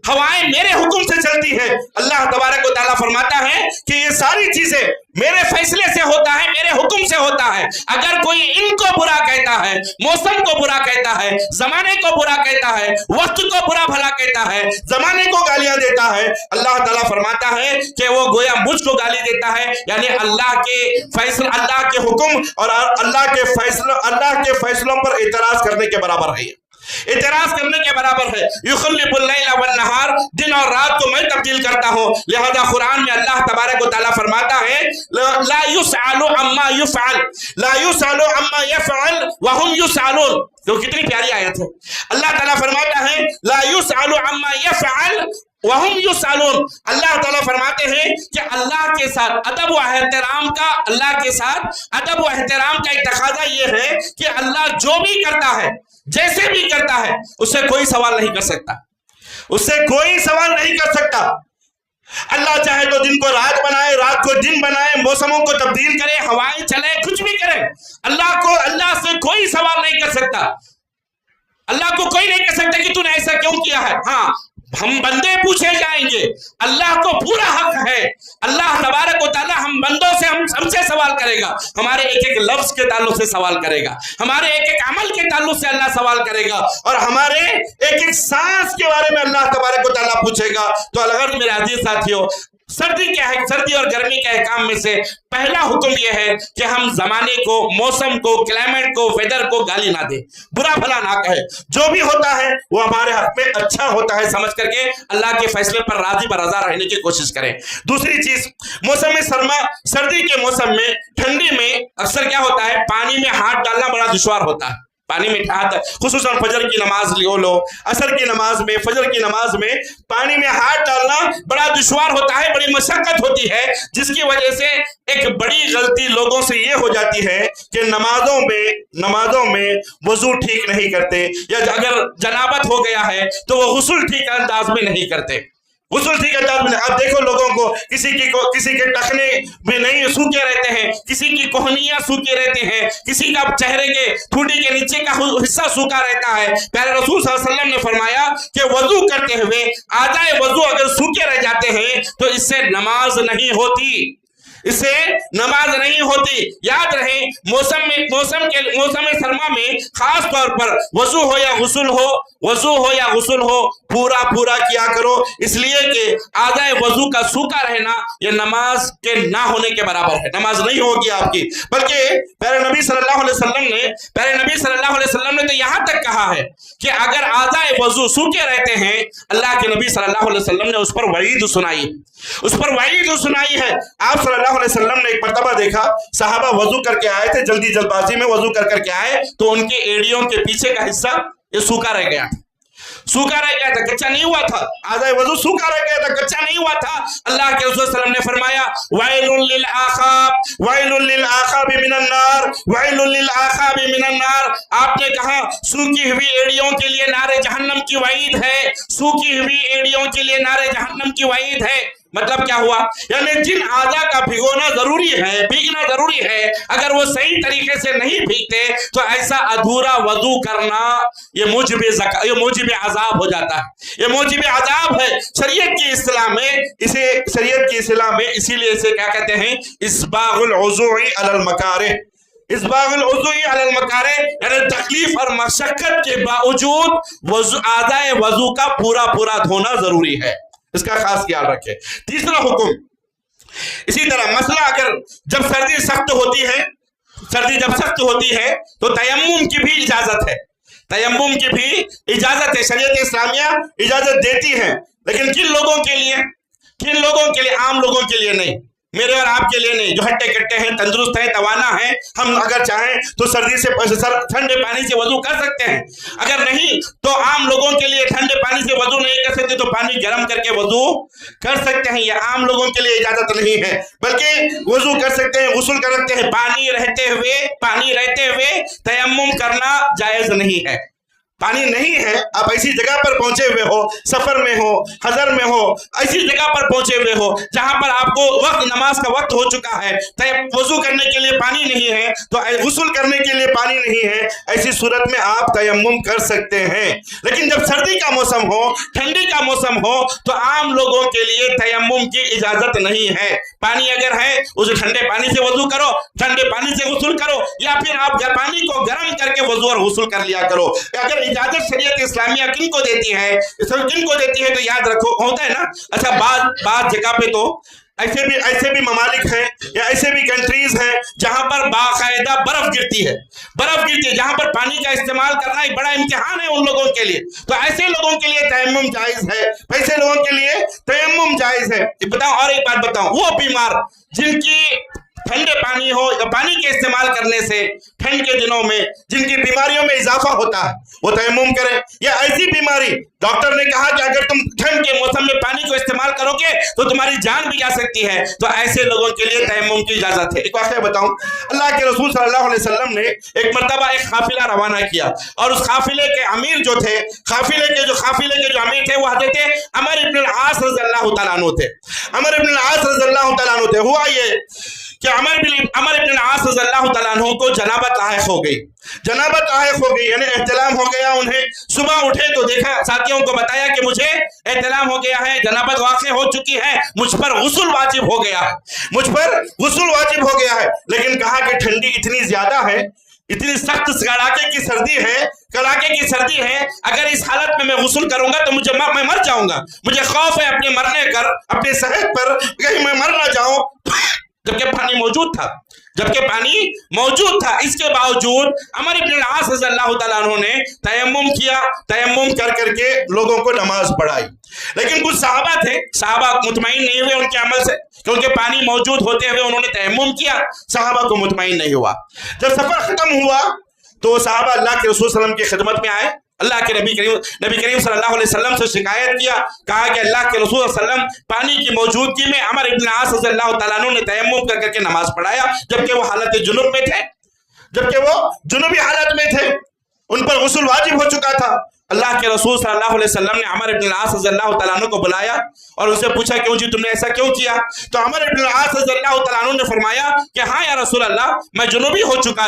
ہوائیں میرے حکم سے چلتی ہیں. اللہ تبارک و تعالیٰ فرماتا ہے کہ یہ ساری چیزیں میرے فیصلے سے ہوتا ہے، میرے حکم سے ہوتا ہے. اگر کوئی ان کو برا کہتا ہے، موسم کو برا کہتا ہے، زمانے کو برا کہتا ہے، وقت کو برا بھلا کہتا ہے، زمانے کو گالیاں دیتا ہے، اللہ تعالیٰ فرماتا ہے کہ وہ گویا مجھ کو گالی دیتا ہے. یعنی اللہ کے فیصلے، اللہ کے حکم اور اللہ کے فیصلوں پر اعتراض کرنے کے برابر ہے، اعتراض کرنے کے برابر ہے. یخلف اللیل والنہار، دن اور رات کو میں تبدیل کرتا ہوں. لہذا قرآن میں اللہ تبارک و تعالیٰ فرماتا ہے لا یسأل عما یفعل، لا یسأل عما یفعل وهم یسألون. تو کتنی پیاری آیت ہے. اللہ تعالیٰ فرماتا ہے لا یسأل عما یفعل وهم یسألون. اللہ تعالیٰ فرماتے ہیں کہ اللہ کے ساتھ ادب و احترام کا، اللہ کے ساتھ ادب و احترام کا ایک تقاضا یہ ہے کہ اللہ جو بھی کرتا ہے، جیسے بھی کرتا ہے، اس سے کوئی سوال نہیں کر سکتا، اس سے کوئی سوال نہیں کر سکتا. اللہ چاہے تو دن کو رات بنائے، رات کو دن بنائے، موسموں کو تبدیل کرے، ہوائیں چلے، کچھ بھی کرے. اللہ سے کوئی سوال نہیں کر سکتا. اللہ کو کوئی نہیں کہہ سکتا کہ تو نے ایسا کیوں کیا ہے. ہاں ہم بندے پوچھے جائیں گے، اللہ کو پورا حق ہے. اللہ تبارک و تعالیٰ ہم بندوں سے، ہم سے سوال کرے گا، ہمارے ایک ایک لفظ کے تعلق سے سوال کرے گا، ہمارے ایک ایک عمل کے تعلق سے اللہ سوال کرے گا، اور ہمارے ایک ایک سانس کے بارے میں اللہ تبارک و تعالیٰ پوچھے گا. تو الغرض میرے عزیز ساتھیوں، سردی اور گرمی کے احکام میں سے پہلا حکم یہ ہے کہ ہم زمانے کو، موسم کو، کلائمیٹ کو، ویدر کو گالی نہ دیں، برا بھلا نہ کہے. جو بھی ہوتا ہے وہ ہمارے حق میں اچھا ہوتا ہے سمجھ کر کے اللہ کے فیصلے پر راضی برضا رہنے کی کوشش کریں. دوسری چیز، موسم سرما، سردی کے موسم میں، ٹھنڈی میں اکثر کیا ہوتا ہے، پانی میں ہاتھ ڈالنا بڑا دشوار ہوتا ہے. پانی میں ہاتھ، خصوصاً فجر کی نماز لو، عصر کی نماز میں، فجر کی نماز میں پانی میں ہاتھ ڈالنا بڑا دشوار ہوتا ہے، بڑی مشقت ہوتی ہے، جس کی وجہ سے ایک بڑی غلطی لوگوں سے یہ ہو جاتی ہے کہ نمازوں میں وضو ٹھیک نہیں کرتے، یا اگر جنابت ہو گیا ہے تو وہ غسل ٹھیک انداز میں نہیں کرتے. غسل ٹھیک انداز میں، اب دیکھو لوگوں کو، کسی کے ٹخنے میں نہیں سوکھے رہتے ہیں، کسی کی کوہنیاں سوکھے رہتے ہیں، کسی کا چہرے کے ٹھوٹی کے نیچے کا حصہ سوکھا رہتا ہے. پیارے رسول صلی اللہ علیہ وسلم نے فرمایا کہ وضو کرتے ہوئے اعضائے وضو اگر سوکھے رہ جاتے ہیں تو اس سے نماز نہیں ہوتی، اس سے نماز نہیں ہوتی. یاد رہے موسم سرما میں خاص طور پر وضو ہو یا غسل ہو پورا کیا کرو، اس لیے کہ اعضائے وضو کا سوکھا رہنا یہ نماز کے نہ ہونے کے برابر ہے، نماز نہیں ہوگی آپ کی. بلکہ پیارے نبی صلی اللہ علیہ وسلم نے تو یہاں تک کہا ہے کہ اگر اعضائے وضو سوکھے رہتے ہیں، اللہ کے نبی صلی اللہ علیہ وسلم نے اس پر وعید سنائی ہے. آپ صلی اللہ علیہ وسلم نے ایک مرتبہ دیکھا، صحابہ وضو کر کے آئے تھے، جلدی بازی میں وضو کر کے آئے تو ان کے ایڑیوں کے پیچھے کا حصہ یہ سوکھا رہ گیا تھا، کچا نہیں ہوا تھا. آدھا وضو سوکھا رہ گیا تھا، کچا نہیں ہوا تھا. اللہ کے رسول صلی اللہ علیہ وسلم نے فرمایا وَيْلٌ لِلْآخَابِ. آپ نے کہا سوکھی ہوئی ایڑیوں کے لیے نارے جہنم کی وعید ہے، سوکھی ہوئی ایڑیوں کے لیے نارے جہنم کی وعید ہے. مطلب کیا ہوا؟ یعنی جن اعضاء کا بھگونا ضروری ہے، بھیگنا ضروری ہے، اگر وہ صحیح طریقے سے نہیں بھیگتے تو ایسا ادھورا وضو کرنا یہ موجب عذاب ہو جاتا ہے، یہ موجب عذاب ہے. شریعت کی اصطلاح میں اسی لیے اسے کیا کہتے ہیں؟ اسباغ الوضوء علی المکارہ. اسباغ الوضوء علی المکارہ یعنی تکلیف اور مشقت کے باوجود اعضائے وضو کا پورا دھونا ضروری ہے، اس کا خاص خیال رکھے. تیسرا حکم اسی طرح، مسئلہ اگر جب سردی سخت ہوتی ہے تو تیمم کی بھی اجازت ہے. तयम्मुम की भी इजाजत है, शरीयत इस्लामिया इजाजत देती है, लेकिन किन लोगों के लिए? किन लोगों के लिए? आम लोगों के लिए नहीं, मेरे और आपके लिए नहीं, जो हट्टे कट्टे हैं, तंदुरुस्त हैं, तवाना हैं। हम अगर चाहें तो सर्दी से ठंडे पानी से वजू कर सकते हैं, अगर नहीं तो आम लोगों के लिए ठंडे पानी से वजू नहीं कर सकते तो पानी गर्म करके वजू कर सकते हैं। ये आम लोगों के लिए इजाजत नहीं है, बल्कि वजू कर सकते हैं, गुस्ल कर सकते हैं। पानी रहते हुए तयम्मुम करना जायज नहीं है। पानी नहीं है, आप ऐसी जगह पर पहुंचे हुए हो, सफर में हो, हजर में हो, ऐसी जगह पर पहुंचे हुए हो जहां पर आपको नमाज का वक्त हो चुका है, वजू करने के लिए पानी नहीं है, तो गुस्ल करने के लिए पानी नहीं है, ऐसी सूरत में आप तयम्मुम कर सकते हैं। लेकिन जब सर्दी का मौसम हो, ठंडी का मौसम हो, तो आम लोगों के लिए तयम्मुम की इजाजत नहीं है। पानी अगर है उसे ठंडे पानी से वजू करो, ठंडे पानी से गुस्ल करो, या फिर आप पानी को गर्म करके वजू और गुस्ल कर लिया करो। अगर इजाजत शरीयत इस्लामिया किनको देती है, तो याद रखो, होता है ना। अच्छा, बात जगह पे तो ऐसे भी ममालिक हैं या ऐसे भी कंट्रीज हैं जहां पर बाकायदा बर्फ गिरती है, जहां पर पानी का इस्तेमाल करना एक बड़ा इम्तिहान है उन लोगों के लिए। तो ऐसे लोगों के लिए तयम्मुम जायज है, ऐसे लोगों के लिए तयम्मुम जायज है। बताओ, और एक बात बताऊं, वो बीमार जिनकी ठंडे पानी हो या पानी के इस्तेमाल करने से ठंड के दिनों में जिनकी बीमारियों में इजाफा होता है, वो तयम्मुम करें। या ऐसी बीमारी डॉक्टर ने कहा कि अगर तुम ठंड के मौसम में पानी को इस्तेमाल करोगे तो तुम्हारी जान भी जा सकती है, तो ऐसे लोगों के लिए तयम्मुम की इजाजत है। एक वाक़या बताऊं, अल्लाह के रसूल सल्लल्लाहु अलैहि वसल्लम ने एक मर्तबा एक काफिला रवाना किया, और उस काफिले के अमीर जो थे, काफिले के जो अमीर थे, वो हज़रत अमर इब्न अल-आस रज़ियल्लाहु तआला अन्हु थे। अमर इब्न अल-आस रज़ियल्लाहु तआला अन्हु थे। हुआ ये कि अमर इब्न आस रज़ियल्लाहु तआला अन्हु को जनाबत लाहिक हो गई, यानी एहतिलाम हो गया उन्हें। सुबह उठे तो देखा, साथियों को बताया कि मुझे एहतिलाम हो गया है, जनाबत वाक़ई हो चुकी है, मुझ पर गुस्ल वाजिब हो गया है। लेकिन कहा कि ठंडी इतनी ज्यादा है, इतनी सख्त कड़ाके की सर्दी है, अगर इस हालत में मैं गुस्ल करूंगा तो मैं मर जाऊंगा, मुझे खौफ है अपने मरने कर, अपने सेहत पर, कहीं मैं मर ना जाऊं। जबकि पानी मौजूद था, इसके बावजूद अमर इब्न अल-आस रज़ियल्लाहु तआला अन्हु ने तयम्मुम कर करके लोगों को नमाज पढ़ाई। लेकिन कुछ सहाबा मुतमईन नहीं हुए उनके अमल से, क्योंकि पानी मौजूद होते हुए उन्होंने तयम्मुम किया, सहाबा को मुतमईन नहीं हुआ। जब सफर खत्म हुआ तो सहाबा अल्लाह के रसूल सल्लल्लाहु अलैहि वसल्लम की खिदमत में आए, अल्लाह के नबी करीम सल्लल्लाहु अलैहि वसल्लम से शिकायत किया, कहा कि अल्लाह के रसूल सल्लल्लाहु अलैहि वसल्लम पानी की मौजूदगी में अमर इब्न आस रज़ियल्लाहु तआला अन्हु ने तयम्मुम कर करके नमाज पढ़ाया, जबकि वो जुनूबी हालत में थे, उन पर गुस्ल वाजिब हो चुका था। अल्लाह के रसूल सल्लल्लाहु अलैहि वसल्लम ने अमर इब्न आस रज़ियल्लाहु तआला अन्हु को बुलाया और उनसे पूछा, क्यों जी तुमने ऐसा क्यों किया? तो अमर इब्न आस रज़ियल्लाहु तआला अन्हु ने फरमाया कि हाँ या रसूल अल्लाह, मैं जुनूबी हो चुका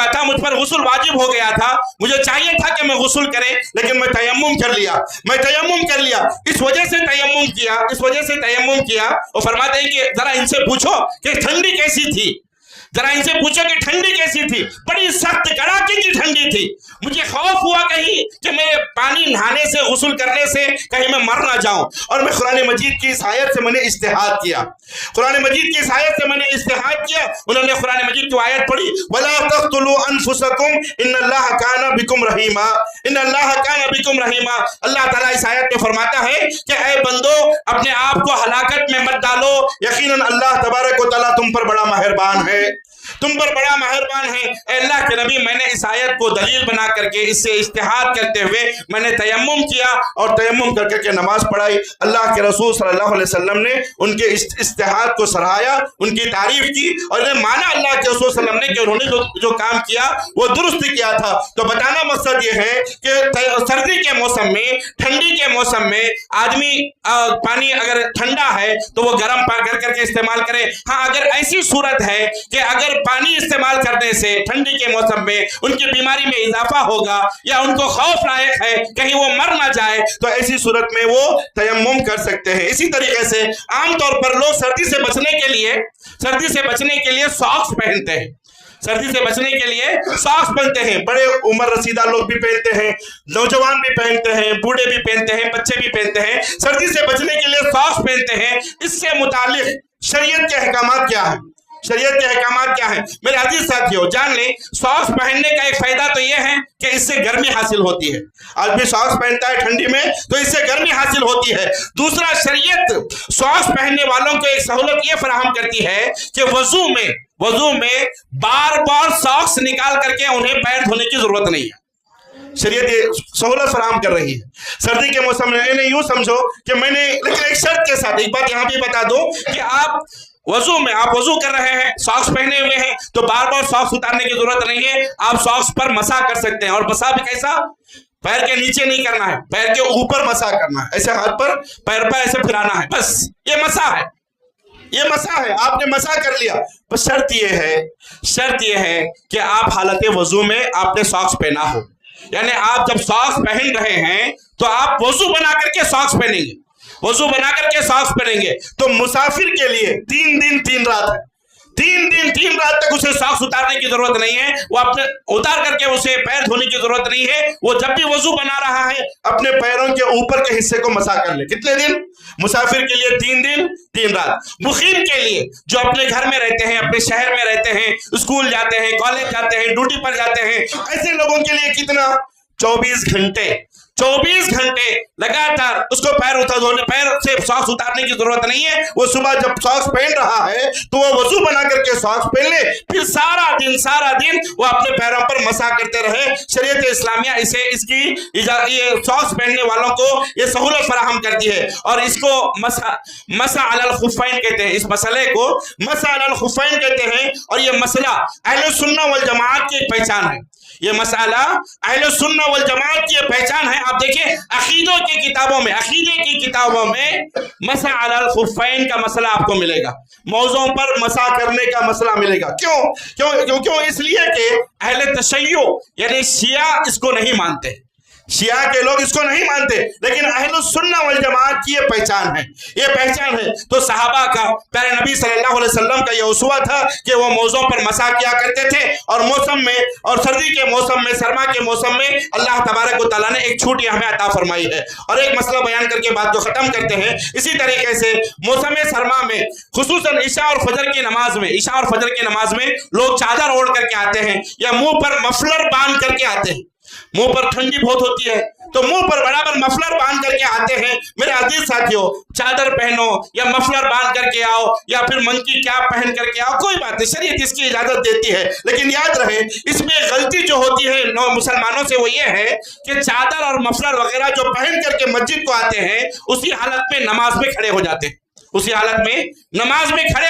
था, मुझ पर गुस्ल वाजिब हो गया था, मुझे चाहिए था कि मैं गुस्ल करे, लेकिन मैं तयम्मुम कर लिया, इस वजह से तयम्मुम किया। और फरमाते हैं कि जरा इनसे पूछो कि ठंडी कैसी थी, बड़ी सख्त कड़ाके की ठंडी थी, मुझे खौफ हुआ कहीं कि मैं पानी नहाने से, गुस्ल करने से कहीं मैं मर ना जाऊं, और मैं कुरान मजीद की इस आयत से मैंने इस्तिहाद किया, उन्होंने कुरान मजीद की आयत पढ़ी, वला तक़्तुलू अनफुसकुम इन्नल्लाह काना बिकुम रहीमा। अल्लाह ताला इस आयत में फरमाता है कि ऐ बंदो, अपने आप को हलाकत में मत डालो, यकीनन अल्लाह तबारक व तआला तुम पर बड़ा मेहरबान है। अल्लाह के नबी, मैंने इस आयत को दलील बना करके, इससे इस्तिहाद करते हुए मैंने तयम्मुम किया और तयम्मुम करके के नमाज पढ़ाई। अल्लाह के रसूल सल्लल्लाहु अलैहि वसल्लम ने उनके इस्तिहाद को सराहा, उनकी तारीफ की और माना अल्लाह के रसूल सल्लल्लाहु अलैहि वसल्लम ने कि उन्होंने जो काम किया वो दुरुस्त किया था। तो बताना मकसद ये है कि सर्दी के मौसम में, ठंडी के मौसम में आदमी पानी अगर ठंडा है तो वो गर्म कर करके इस्तेमाल करे। हाँ, अगर ऐसी सूरत है कि अगर पानी इस्तेमाल करने से ठंडी के मौसम में उनकी बीमारी में इजाफा होगा या उनको खौफ लायक है कहीं वो मर ना जाए, तो ऐसी सूरत में वो तयम्मुम कर सकते हैं। इसी तरीके से आमतौर पर लोग सर्दी से बचने के लिए सॉक्स पहनते हैं, बड़े उम्र रसीदा लोग भी पहनते हैं, नौजवान भी पहनते हैं, बूढ़े भी पहनते हैं, बच्चे भी पहनते हैं, सर्दी से बचने के लिए सॉक्स पहनते हैं। इससे मुतालिक शरीयत के अहकामात क्या है? शरीयत के अहकामात क्या है। मेरे अजीज साथियों, जान लें, सॉक्स पहनने का एक फायदा तो यह है कि इससे गर्मी हासिल होती है। आदमी सॉक्स पहनता है ठंडी में तो इससे गर्मी हासिल होती है। दूसरा, शरीयत सॉक्स पहनने वालों को एक सहूलत यह फराहम करती है कि वजू में बार बार सॉक्स निकाल करके उन्हें पैर धोने की जरूरत नहीं है। शरीयत ये सहूलत फराहम कर रही है। सर्दी के मौसम में यूं समझो कि लेकिन एक शर्त के साथ, एक बात यहां भी बता दूं कि आप वजू कर रहे हैं, सॉक्स पहने हुए हैं, तो बार बार सॉक्स उतारने की जरूरत नहीं है। आप सॉक्स पर मसा कर सकते हैं। और मसा भी कैसा? पैर के नीचे नहीं करना है, पैर के ऊपर मसा करना है। ऐसे हाथ पर पैर पर ऐसे फिराना है, बस ये मसा है, ये मसा है। आपने मसा कर लिया। बस शर्त ये है कि आप हालत वजू में आपने सॉक्स पहना हो। यानी आप जब सॉक्स पहन रहे हैं तो आप वजू बना करके सॉक्स पहनेंगे। वजू बना करके सॉक्स पहनेंगे तो मुसाफिर के लिए 3 दिन 3 रात है। 3 दिन 3 रात तक उसे सॉक्स उतारने की जरूरत नहीं है। वो अपने उतार करके उसे पैर धोने की जरूरत नहीं है। वो जब भी वजू बना रहा है अपने पैरों के ऊपर के हिस्से को मसा कर ले। कितने दिन? मुसाफिर के लिए 3 दिन 3 रात। मुकीम के लिए, जो अपने घर में रहते हैं, अपने शहर में रहते हैं, स्कूल जाते हैं, कॉलेज जाते हैं, ड्यूटी पर जाते हैं, ऐसे लोगों के लिए कितना? 24 घंटे लगातार उसको पैर से सॉक्स उतारने की जरूरत नहीं है। वो सुबह जब सॉक्स पहन रहा है तो वो वजू बना करके सॉक्स पहन ले, फिर सारा दिन वो अपने पैरों पर मसा करते रहे। शरीयत इस्लामिया ये सॉक्स पहनने वालों को ये सहूलत फराहम करती है और इसको मसा अलल खुफैन कहते हैं। इस मसले को मसा अलल खुफैन कहते हैं और ये मसला अहले सुन्ना वल जमात की पहचान है। ये मसाला अहले सुन्ना वल जमात की पहचान है। आप देखिए अकीदे की किताबों में मसा अलल खुफैन का मसला आपको मिलेगा, मौज़ों पर मसा करने का मसला मिलेगा। क्यों? इसलिए कि अहले तशय्यो यानी शिया इसको नहीं मानते, शिया के लोग इसको नहीं मानते, लेकिन अहले सुन्ना वल जमात की ये पहचान है। तो सहाबा का, प्यारे नबी सल्लल्लाहु अलैहि वसल्लम का ये उस्वा था कि वो मौज़ों पर मसा किया करते थे। और मौसम में, और सर्दी के मौसम में, सरमा के मौसम में अल्लाह तबारक व तआला ने एक छूट हमें अता फरमाई है। और एक मसला बयान करके बात को खत्म करते हैं। इसी तरीके से मौसम सरमा में खुसूसन ईशा और फजर की नमाज में लोग चादर ओढ़ करके आते हैं या मुंह पर मफलर बांध करके आते हैं। मुंह पर ठंडी बहुत होती है तो मुंह पर बराबर मफलर बांध करके आते हैं। मेरे अजीज साथियों, चादर पहनो या मफलर बांध करके आओ या फिर मंकी कैप पहन करके आओ, कोई बात नहीं, शरीयत इसकी इजाजत देती है। लेकिन याद रहे, इसमें गलती जो होती है मुसलमानों से वो ये है कि चादर और मफलर वगैरह जो पहन करके मस्जिद को आते हैं उसी हालत में नमाज में खड़े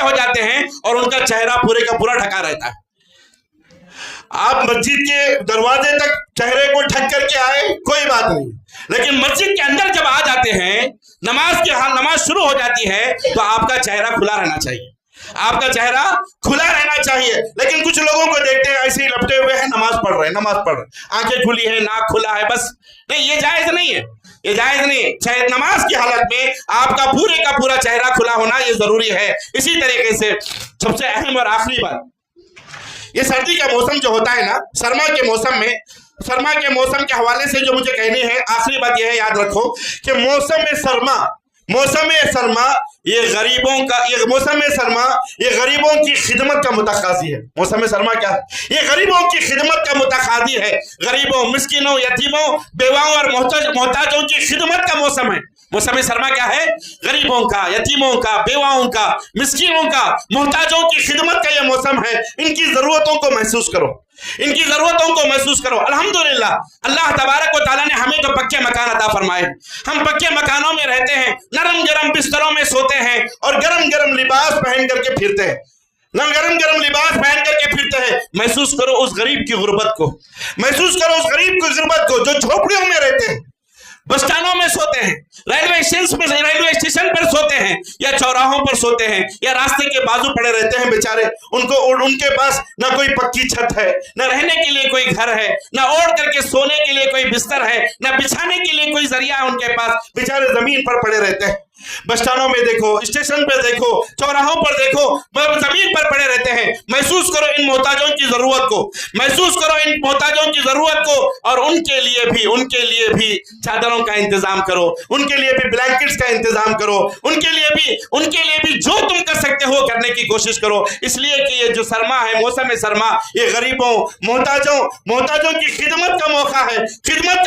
हो जाते हैं और उनका चेहरा पूरे का पूरा ढका रहता है। आप मस्जिद के दरवाजे तक चेहरे को ढक करके आए, कोई बात नहीं, लेकिन मस्जिद के अंदर जब आ जाते हैं, नमाज शुरू हो जाती है तो आपका चेहरा खुला रहना चाहिए। लेकिन कुछ लोगों को देखते हैं ऐसे ही लपटे हुए हैं, नमाज पढ़ रहे हैं, आंखें खुली है, नाक खुला है, बस नहीं, ये जायज नहीं है। नमाज की हालत में आपका पूरे का पूरा चेहरा खुला होना ये जरूरी है। इसी तरीके से सबसे अहम और आखिरी बात, ये सर्दी का मौसम जो होता है ना, सरमा के मौसम के हवाले से जो मुझे कहनी है, आखिरी बात यह है, याद रखो कि मौसम सरमा ये गरीबों की खिदमत का मुतकाजी है। मौसम सरमा क्या है? ये गरीबों की खिदमत का मुतकाजी है। गरीबों, मिस्किनों, यतीमों, बेवाओं और मोहताजों की खिदमत का मौसम है। मौसम सरमा क्या है? गरीबों का, यतीमों का, बेवाओं का, मिस्किनों का, मोहताजों की खिदमत का यह मौसम है। इनकी जरूरतों को महसूस करो। अल्हम्दुलिल्लाह, अल्लाह तबारक व तआला ने हमें तो पक्के मकान अता फरमाए। हम पक्के मकानों में रहते हैं, नरम गरम बिस्तरों में सोते हैं और गरम गरम लिबास पहन करके फिरते हैं। महसूस करो उस गरीब की गुर्बत को, जो झोपड़ियों में रहते हैं, बस स्टैंडों में सोते हैं, रेलवे स्टेशन पर सोते हैं या चौराहों पर सोते हैं या रास्ते के बाजू पड़े रहते हैं बेचारे। उनके पास ना कोई पक्की छत है, ना रहने के लिए कोई घर है, ना ओढ़ करके सोने के लिए कोई बिस्तर है, न बिछाने के लिए कोई जरिया है उनके पास, बेचारे जमीन पर पड़े रहते हैं। बस स्टैंडों में देखो, स्टेशन पे देखो, चौराहों पर देखो, जमीन पर पड़े रहते हैं। महसूस करो इन मोहताजों की जरूरत को, महसूस करो इन मोहताजों की जरूरत को, और उनके लिए भी चादरों का इंतजाम करो, उनके लिए भी ब्लैंकेट्स का इंतजाम करो, उनके लिए भी जो तुम कर सकते हो करने की कोशिश करो। इसलिए कि ये जो सरमा है, मौसम सरमा, ये गरीबों, मोहताजों की खिदमत का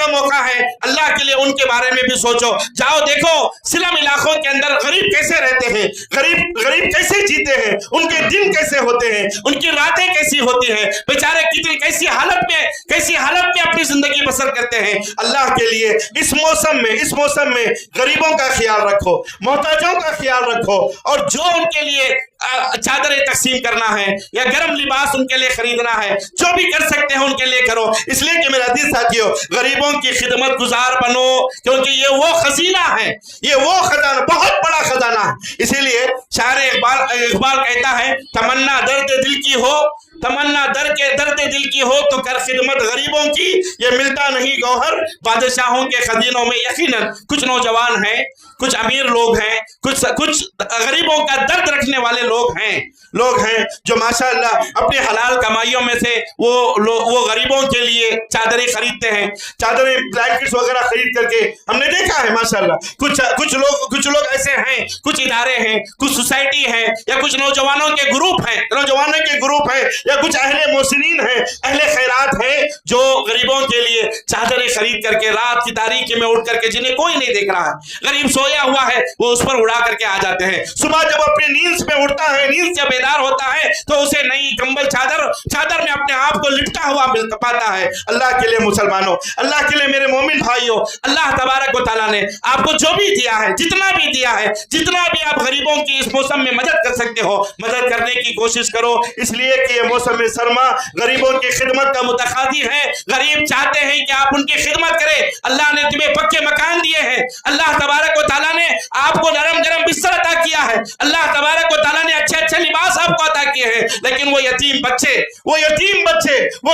मौका है। अल्लाह के लिए उनके बारे में भी सोचो। जाओ देखो सिलम इलाकों के अंदर गरीब कैसे रहते हैं, गरीब कैसे जीते हैं, उनके दिन कैसे होते हैं, उनकी रातें कैसी होती हैं, बेचारे कितनी कैसी हालत में अपनी जिंदगी बसर करते हैं। अल्लाह के लिए इस मौसम में गरीबों का ख्याल रखो, मोहताजों का ख्याल रखो, और जो उनके लिए चादरें तकसीम करना है या गर्म लिबास उनके लिए खरीदना है, जो भी कर सकते हैं उनके लिए करो। इसलिए कि मेरे अजीज साथियों, गरीबों की खिदमत गुजार बनो, क्योंकि ये वो खजीना है, ये वो खजाना, बहुत बड़ा खजाना है। इसीलिए शायर इकबाल कहता है, तमन्ना दर्द दिल की हो तो कर खिदमत गरीबों की, ये मिलता नहीं गौहर बादशाहों के खजीनों में। यकीनन कुछ नौजवान हैं, कुछ अमीर लोग हैं, कुछ गरीबों का दर्द रखने वाले लोग हैं जो माशाअल्लाह अपने हलाल कमाइयों में से वो गरीबों के लिए चादरें खरीदते हैं, चादरें ब्लैंकेट्स वगैरह खरीद करके हमने देखा है माशाअल्लाह। कुछ लोग ऐसे हैं, कुछ इदारे हैं, कुछ सोसाइटी है, या कुछ नौजवानों के ग्रुप हैं, या कुछ अहले मोहसिनीन हैं, अहले खैरात हैं, जो गरीबों के लिए चादरें खरीद करके रात की तारीकी में उठ करके, जिन्हें कोई नहीं देख रहा है, गरीब सोया हुआ है, वो उस पर उड़ा करके आ जाते हैं। सुबह जब अपनी नींद पे उठता है, नींद से बेदार होता है, तो उसे नई कंबल चादर में अपने आप को लिपटा हुआ मिल पाता है। अल्लाह के लिए मुसलमानों, अल्लाह के लिए मेरे मोमिन भाइयों, अल्लाह तबारक व तआला ने आपको जो भी दिया है, जितना भी आप गरीबों की इस मौसम में मदद कर सकते हो, मदद करने की कोशिश करो। इसलिए कि ये मौसम सरमा गरीबों की खिदमत का मुतकादी है। गरीब चाहते हैं कि आप उनकी खिदमत करें। अल्लाह ने तुम्हें पक्के मकान दिए हैं, अल्लाह तबारक व तआला ने आपको नरम गरम बिस्तर अता किया है, अल्लाह तबारक व तआला ने अच्छे लिबास आपको अता किए हैं, लेकिन वो यतीम बच्चे, वो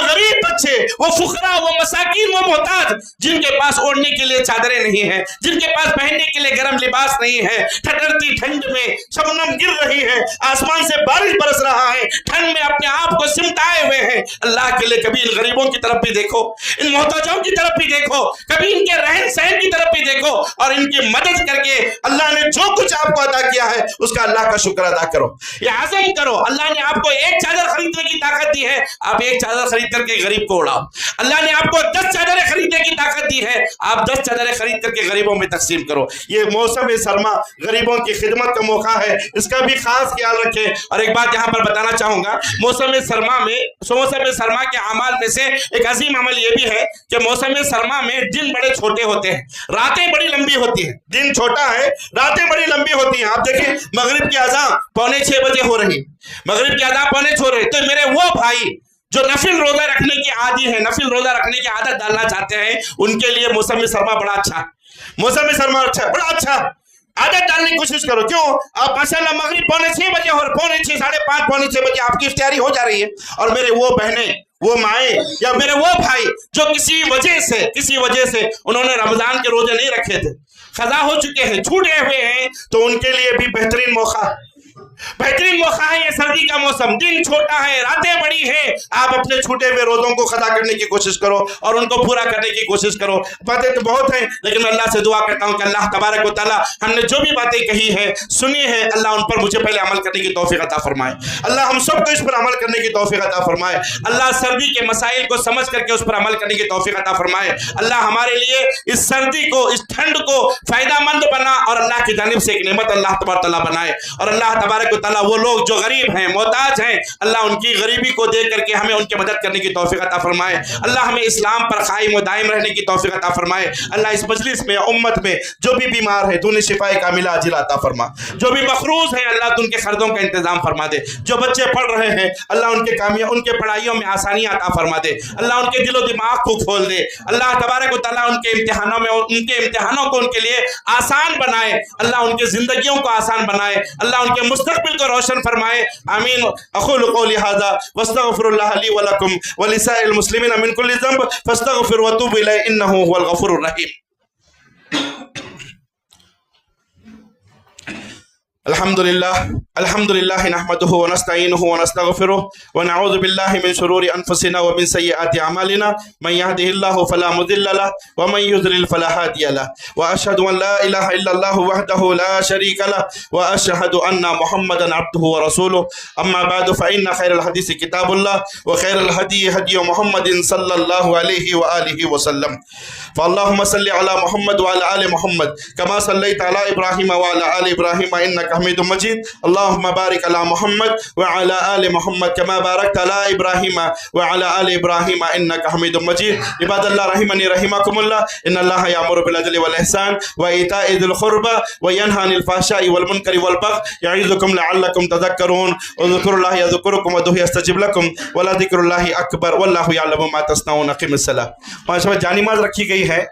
गरीब बच्चे, वो फुकरा, वो मसाकीन, वो मोहताज, जिनके पास ओढ़ने के लिए चादरें नहीं है, जिनके पास पहनने के लिए गर्म लिबास नहीं है, ठटरती ठंड में शबनम गिर रही है, आसमान से बारिश बरस रहा है, ठंड में अपने आप को सिमटाए हुए हैं। अल्लाह के लिए कभी इन गरीबों की तरफ भी देखो, इन मोहताजों की तरफ भी देखो, कभी इनके रहन सहन की तरफ भी देखो, और इनकी मदद करके अल्लाह ने जो कुछ आपको अता किया है उसका अल्लाह का शुक्र अदा करो। ये आज़म करो, अल्लाह ने आपको एक चादर खरीदने की ताकत दी है, आप एक चादर खरीद करके गरीब को उड़ाओ। अल्लाह ने आपको 10 चादरें खरीदने की ताकत दी है, आप 10 चादरें खरीद करके गरीबों में तकसीम करो। ये मौसम सरमा गरीबों की खिदमत का मौका है, इसका भी खास ख्याल रखें। और एक बात यहाँ पर बताना चाहूंगा, मौसम सरमा के अमाल में से एक अजीम अमल ये भी है कि मौसम सरमा में दिन बड़े छोटे होते हैं, रातें बड़ी लंबी होती हैं। दिन छोटा है, रातें बड़ी लंबी होती हैं। आप देखें, मगरिब की अज़ान 5:45 बजे हो रही, तो मेरे वो भाई जो नफिल रोजा रखने की आदी है, नफिल रोजा रखने की आदत डालना चाहते हैं, उनके लिए मौसम सरमा बड़ा अच्छा, बड़ा अच्छा आदत डालने की कोशिश करो। क्यों? आप माशाल्लाह मगरिब 5:45 बजे और 5:45, 5:30, 5:45 बजे आपकी इफ्तारी हो जा रही है, और मेरे वो बहनें, वो माए, या मेरे वो भाई जो किसी वजह से उन्होंने रमजान के रोजे नहीं रखे थे, खजा हो चुके हैं, छूटे हुए हैं, तो उनके लिए भी बेहतरीन मौका है ये सर्दी का मौसम। दिन छोटा है, रातें बड़ी है, आप अपने छूटे हुए रोजों को खदा करने की कोशिश करो और उनको पूरा करने की कोशिश करो। बातें तो बहुत हैं, लेकिन मैं अल्लाह से दुआ करता हूँ कि अल्लाह तबारक व तआला हमने जो भी बातें कही है, सुनी है, अल्लाह उन पर मुझे पहले अमल करने की तौफीक अता फरमाए। अल्लाह हम सबको इस पर अमल करने की तौफीक अता फरमाए। अल्लाह सर्दी के मसाइल को समझ करके उस पर अमल करने की तौफीक अता फरमाए। अल्लाह हमारे लिए इस सर्दी को, इस ठंड को फायदामंद बना, और अल्लाह की जानिब से एक नेमत अल्लाह तबारक व तआला बनाए। और अल्लाह तबारक व तआला वो लोग जो गरीब हैं, मोहताज हैं, अल्लाह उनकी गरीबी को देख करके हमें उनकी मदद करने की तौफीक अता फरमाए। अल्लाह हमें इस्लाम पर कायम व दायम रहने की तौफीक अता फरमाए। अल्लाह इस मजलिस में, उम्मत में जो भी बीमार है, तूने शिफाए कामिला अजिला अता फरमा। जो भी मखरूज हैं, अल्लाह तू उनके खर्चों का इंतजाम फरमा दे। जो बच्चे पढ़ रहे हैं, अल्लाह उनके पढ़ाइयों में आसानियां अता फरमा दे। अल्लाह उनके दिलो दिमाग को खोल दे। अल्लाह तबारक व तआला उनके इम्तिहानों को उनके लिए आसान बनाए। अल्लाह उनकी जिंदगियों को आसान बनाए। अल्लाह उनके मुस्तकबिल मुस्तकबिल को रोशन फरमाए। आमीन। अक़ूलु क़ौली हाज़ा वस्तग़फ़िरुल्लाह ली व लकुम व लिसाइरिल मुस्लिमीन मिन कुल्लि ज़ंब फस्तग़फ़िरू व तूबू इलैहि इन्नहु हुवल गफ़ूरुर रहीम। अल्हम्दुलिल्लाह नहमदुहु व नस्तईनुहु व नस्तगफिरुहु व नऊज़ु बिल्लाहि मिन शुरूरि अनफुसिना व मिन सय्यिआति अमालिना मन यहदिहिल्लाहु फला मुदिल्ल लहु व मन युद्लिल फला हादिय लहु व अशहदु अन ला इलाहा इल्लल्लाहु वहदहु ला शरीका लहु व अशहदु अन्ना मुहम्मदन अब्दुहु व रसूलुहु। अम्मा बअद फ़इन्न खैरल हदीस किताबुल्लाह व खैरल हदी हदी मुहम्मदिन सल्लल्लाहु अलैहि व आलिहि व सल्लम। फअल्लाहुम्मा सल्लि अला मुहम्मद व अला आलि मुहम्मद कमा सल्लैता अला इब्राहीम व अला आलि इब्राहीम इन्नका हमीदुम मजीद। अल्लाहुम्मा बारिक अला मुहम्मद व अला आलि मुहम्मद कमा बारकता अला इब्राहीम व अला आलि इब्राहीम इन्नका हमीदुम मजीद। इबादल्लाह रहिमनी रहिमकुमुल्लाह इन्नल्लाह यामुरु बिल अदलि वल इहसान व ईताइ ज़िल क़ुर्बा व यनहा अनिल फ़हशाइ वल मुनकरि वल बग़य यईज़ुकुम लअल्लकुम तज़क्करून। उज़्कुरुल्लाह यज़कुरुकुम वदूहु यस्तजिब लकुम व लज़िक्रुल्लाहि अकबर वल्लाहु यअलमु मा तस्नऊन। अक़ीमिस्सलाह। पांचवा जानिमाज़ रखी गई है।